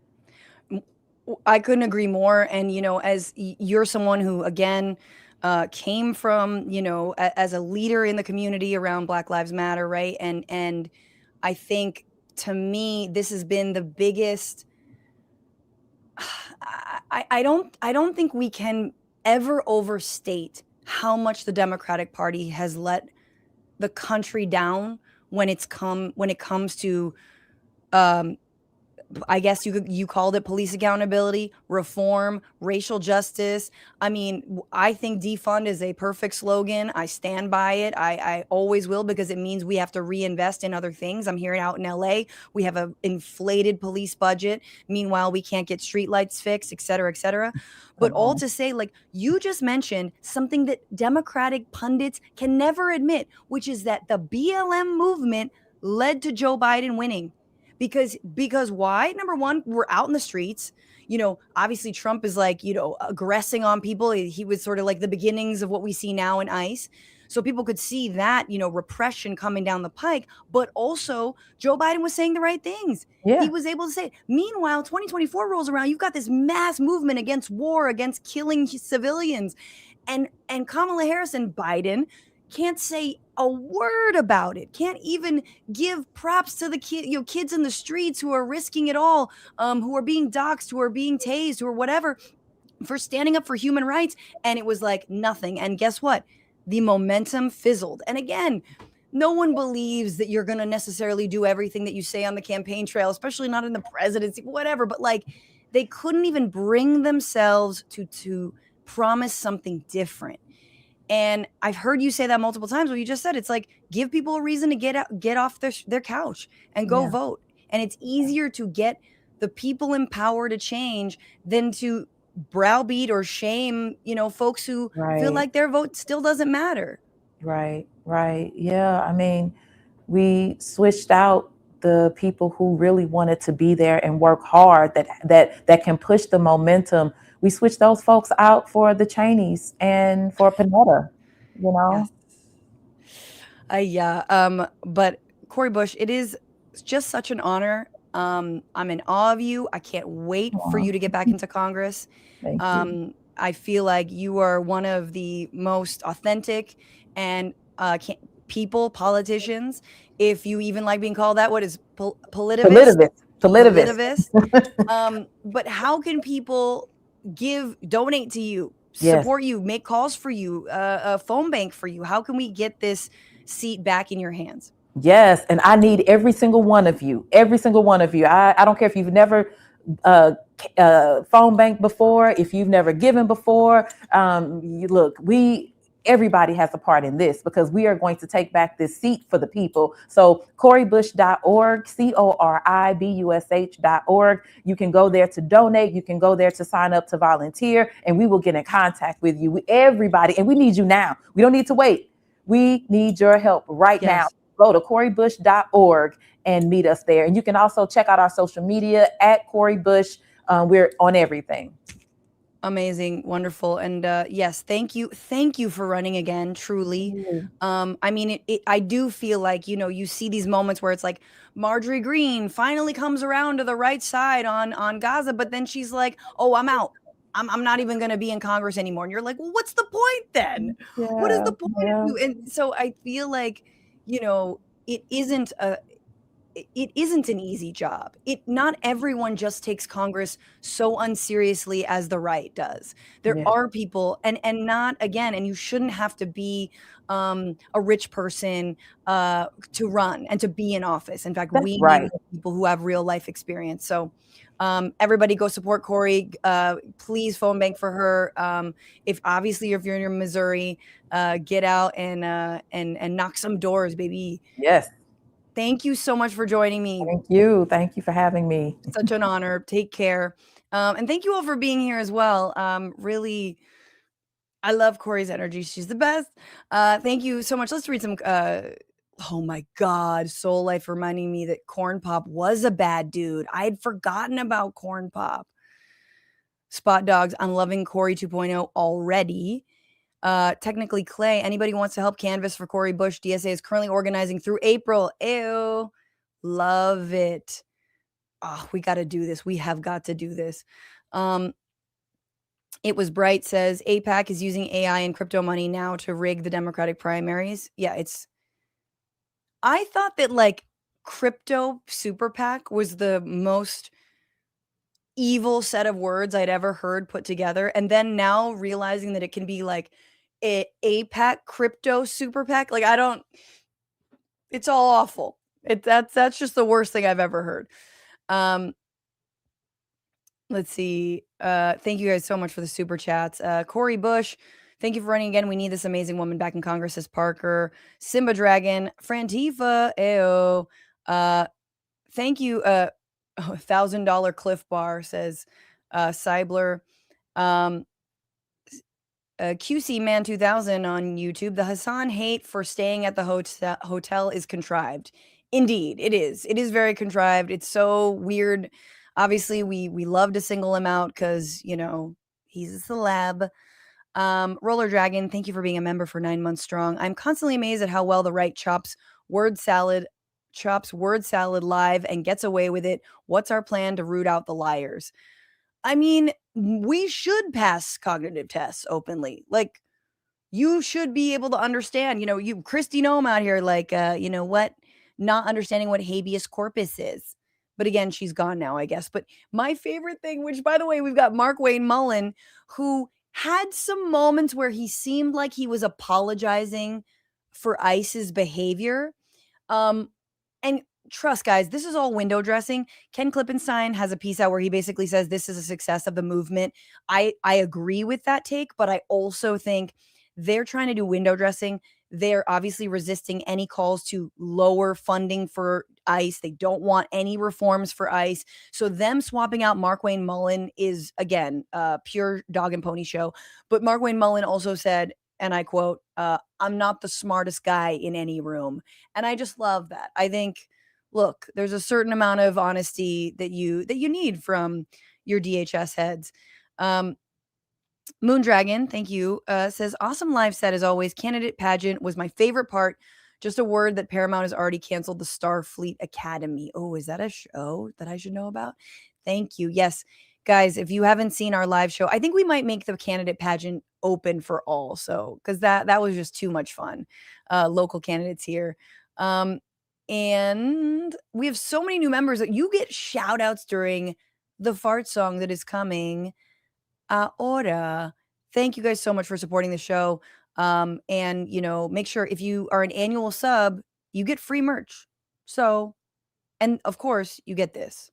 [SPEAKER 1] I couldn't agree more. And, as you're someone who, again, came from, as a leader in the community around Black Lives Matter, right? And I think, to me, this has been the biggest. I don't think we can ever overstate how much the Democratic Party has let the country down when it comes to I guess you called it police accountability, reform, racial justice. I mean, I think defund is a perfect slogan. I stand by it. I always will, because it means we have to reinvest in other things. I'm hearing out in LA, we have an inflated police budget. Meanwhile, we can't get streetlights fixed, et cetera, et cetera. But all to say, like, you just mentioned something that Democratic pundits can never admit, which is that the BLM movement led to Joe Biden winning. Because why? Number one, we're out in the streets. Obviously Trump is like, aggressing on people. He was sort of like the beginnings of what we see now in ICE. So people could see that, repression coming down the pike, but also Joe Biden was saying the right things. Yeah. He was able to say it. Meanwhile, 2024 rolls around. You've got this mass movement against war, against killing civilians. And Kamala Harris and Biden can't say a word about it, can't even give props to the kids in the streets who are risking it all, who are being doxxed, who are being tased, who are whatever, for standing up for human rights. And it was like nothing. And guess what? The momentum fizzled. And again, no one believes that you're going to necessarily do everything that you say on the campaign trail, especially not in the presidency, whatever. But like, they couldn't even bring themselves to promise something different. And I've heard you say that multiple times. What you just said, it's like, give people a reason to get off their couch and go vote. And it's easier to get the people in power to change than to browbeat or shame, folks who feel like their vote still doesn't matter.
[SPEAKER 7] Right. Yeah. I mean, we switched out the people who really wanted to be there and work hard, that can push the momentum. We switched those folks out for the Cheneys and for Panetta,
[SPEAKER 1] Yes. But Cori Bush, it is just such an honor. I'm in awe of you. I can't wait for you to get back into Congress.
[SPEAKER 7] Thank you.
[SPEAKER 1] I feel like you are one of the most authentic and politicians, if you even like being called that. What is politivist? But how can people donate to you, support you, make calls for you, a phone bank for you? How can we get this seat back in your hands?
[SPEAKER 7] Yes. And I need every single one of you. I don't care if you've never phone bank before, if you've never given before. Everybody has a part in this, because we are going to take back this seat for the people. So coribush.org, CORIBUSH.org. You can go there to donate. You can go there to sign up to volunteer, and we will get in contact with you. Everybody, and we need you now. We don't need to wait. We need your help right now. Go to coribush.org and meet us there. And you can also check out our social media at Cori Bush. We're on everything.
[SPEAKER 1] Amazing. Wonderful. And yes, thank you for running again, truly. I mean, I do feel like, you see these moments where it's like Marjorie Greene finally comes around to the right side on Gaza, but then she's like, oh, I'm out. I'm not even going to be in Congress anymore. And you're like, well, what's the point then? What is the point of you? And so I feel like, it isn't an easy job. Not everyone just takes Congress so unseriously as the right does. There are people, and not, again, and you shouldn't have to be a rich person to run and to be in office. In fact, we need people who have real life experience. So everybody go support Cori. Please phone bank for her. If you're in Missouri, get out and knock some doors, baby.
[SPEAKER 7] Yes.
[SPEAKER 1] Thank you so much for joining me.
[SPEAKER 7] Thank you for having me.
[SPEAKER 1] Such an honor. Take care. And thank you all for being here as well. Really, I love Cori's energy. She's the best. Thank you so much. Let's read some. Oh my God, Soul Life reminding me that Corn Pop was a bad dude. I had forgotten about Corn Pop. Spot Dogs, I'm loving Cori 2.0 already. Technically Clay, anybody wants to help canvas for Cori Bush? DSA is currently organizing through April. Ew. Love it. Oh, we got to do this. We have got to do this. It was Bright says AIPAC is using AI and crypto money now to rig the Democratic primaries. Yeah, I thought that like crypto super PAC was the most evil set of words I'd ever heard put together. And then now realizing that it can be like a AIPAC crypto super PAC. Like it's all awful. That's just the worst thing I've ever heard. Let's see. Thank you guys so much for the super chats. Cori Bush, thank you for running again. We need this amazing woman back in Congress, says Parker. Simba Dragon, Frantifa, Ayo. Thank you. $1,000 Cliff Bar, says Cybler. QC Man 2000 on YouTube. The Hasan hate for staying at the hotel is contrived. Indeed, it is. It is very contrived. It's so weird. Obviously, we love to single him out because, you know, he's a celeb. Roller Dragon, thank you for being a member for 9 months strong. I'm constantly amazed at how well the right chops word salad live and gets away with it. What's our plan to root out the liars? I mean, we should pass cognitive tests openly. Like, you should be able to understand, you know, you Christy Nome out here, like, you know what, not understanding what habeas corpus is. But again, she's gone now, I guess. But my favorite thing, which by the way, we've got Mark Wayne Mullen, who had some moments where he seemed like he was apologizing for ICE's behavior. And trust, guys, this is all window dressing. Ken Klippenstein has a piece out where he basically says this is a success of the movement. I agree with that take, but I also think they're trying to do window dressing. They're obviously resisting any calls to lower funding for ICE. They don't want any reforms for ICE. So them swapping out Mark Wayne Mullen is, again, pure dog and pony show. But Mark Wayne Mullen also said, and I quote, I'm not the smartest guy in any room. And I just love that. I think, look, there's a certain amount of honesty that you need from your DHS heads. Moondragon, thank you, says, awesome live set as always. Candidate pageant was my favorite part. Just a word that Paramount has already canceled the Starfleet Academy. Oh, is that a show that I should know about? Thank you. Yes, guys, if you haven't seen our live show, I think we might make the candidate pageant open for all. So, because that was just too much fun. Local candidates here. And we have so many new members that you get shout outs during the fart song that is coming. Ahora. Thank you guys so much for supporting the show. And, you know, make sure if you are an annual sub, you get free merch. So, and of course, you get this.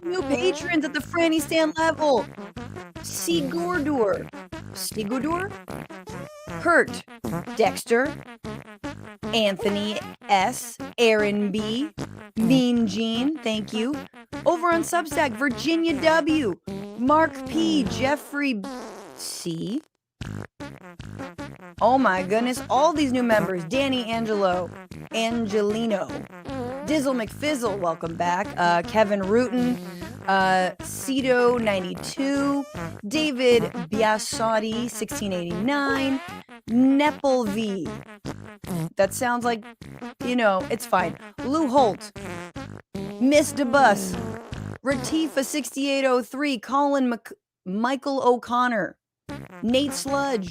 [SPEAKER 1] New patrons at the Franny Stand level. Sigurdur, Kurt, Dexter, Anthony S, Aaron B, Mean Gene, thank you. Over on Substack, Virginia W, Mark P, Jeffrey C. Oh my goodness, all these new members. Danny Angelino, Dizzle McFizzle, welcome back. Kevin Rutan, Cedo92, David Biasotti, 1689, Nepal V. That sounds like, you know, it's fine. Lou Holt, Miss DeBus, Ratifa 6803, Colin Michael O'Connor, Nate Sludge,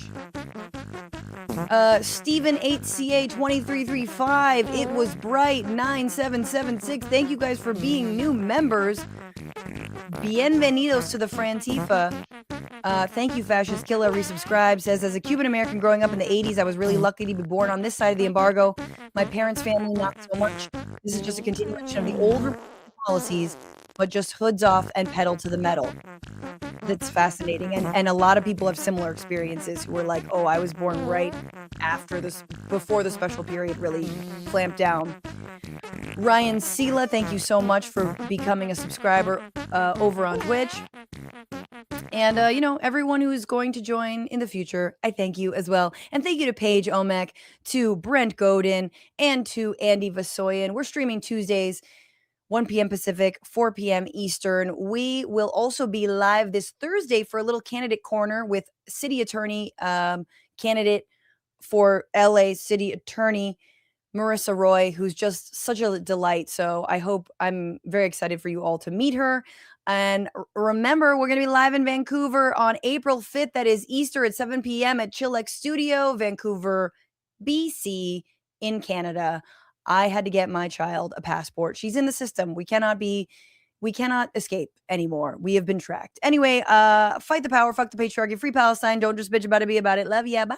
[SPEAKER 1] Stephen 8CA 2335, It Was Bright 9776. Thank you guys for being new members. Bienvenidos to the Frantifa. Thank you, Fascist Killer. Resubscribe. Says, as a Cuban American growing up in the 80s, I was really lucky to be born on this side of the embargo. My parents' family, not so much. This is just a continuation of the old policies, but just hoods off and pedal to the metal. That's fascinating. And a lot of people have similar experiences who were like, oh, I was born right after this, before the special period really clamped down. Ryan Sela, thank you so much for becoming a subscriber over on Twitch. And, everyone who is going to join in the future, I thank you as well. And thank you to Paige Omek, to Brent Godin, and to Andy Vasoyan. We're streaming Tuesdays, 1 p.m. Pacific, 4 p.m. Eastern. We will also be live this Thursday for a little candidate corner with city attorney candidate for LA City Attorney, Marissa Roy, who's just such a delight. So I'm very excited for you all to meet her. And remember, we're going to be live in Vancouver on April 5th. That is Easter at 7 p.m. at Chillax Studio, Vancouver, BC, in Canada. I had to get my child a passport. She's in the system. We cannot escape anymore. We have been tracked. Anyway, fight the power, fuck the patriarchy, free Palestine. Don't just bitch about it, be about it. Love ya. Bye.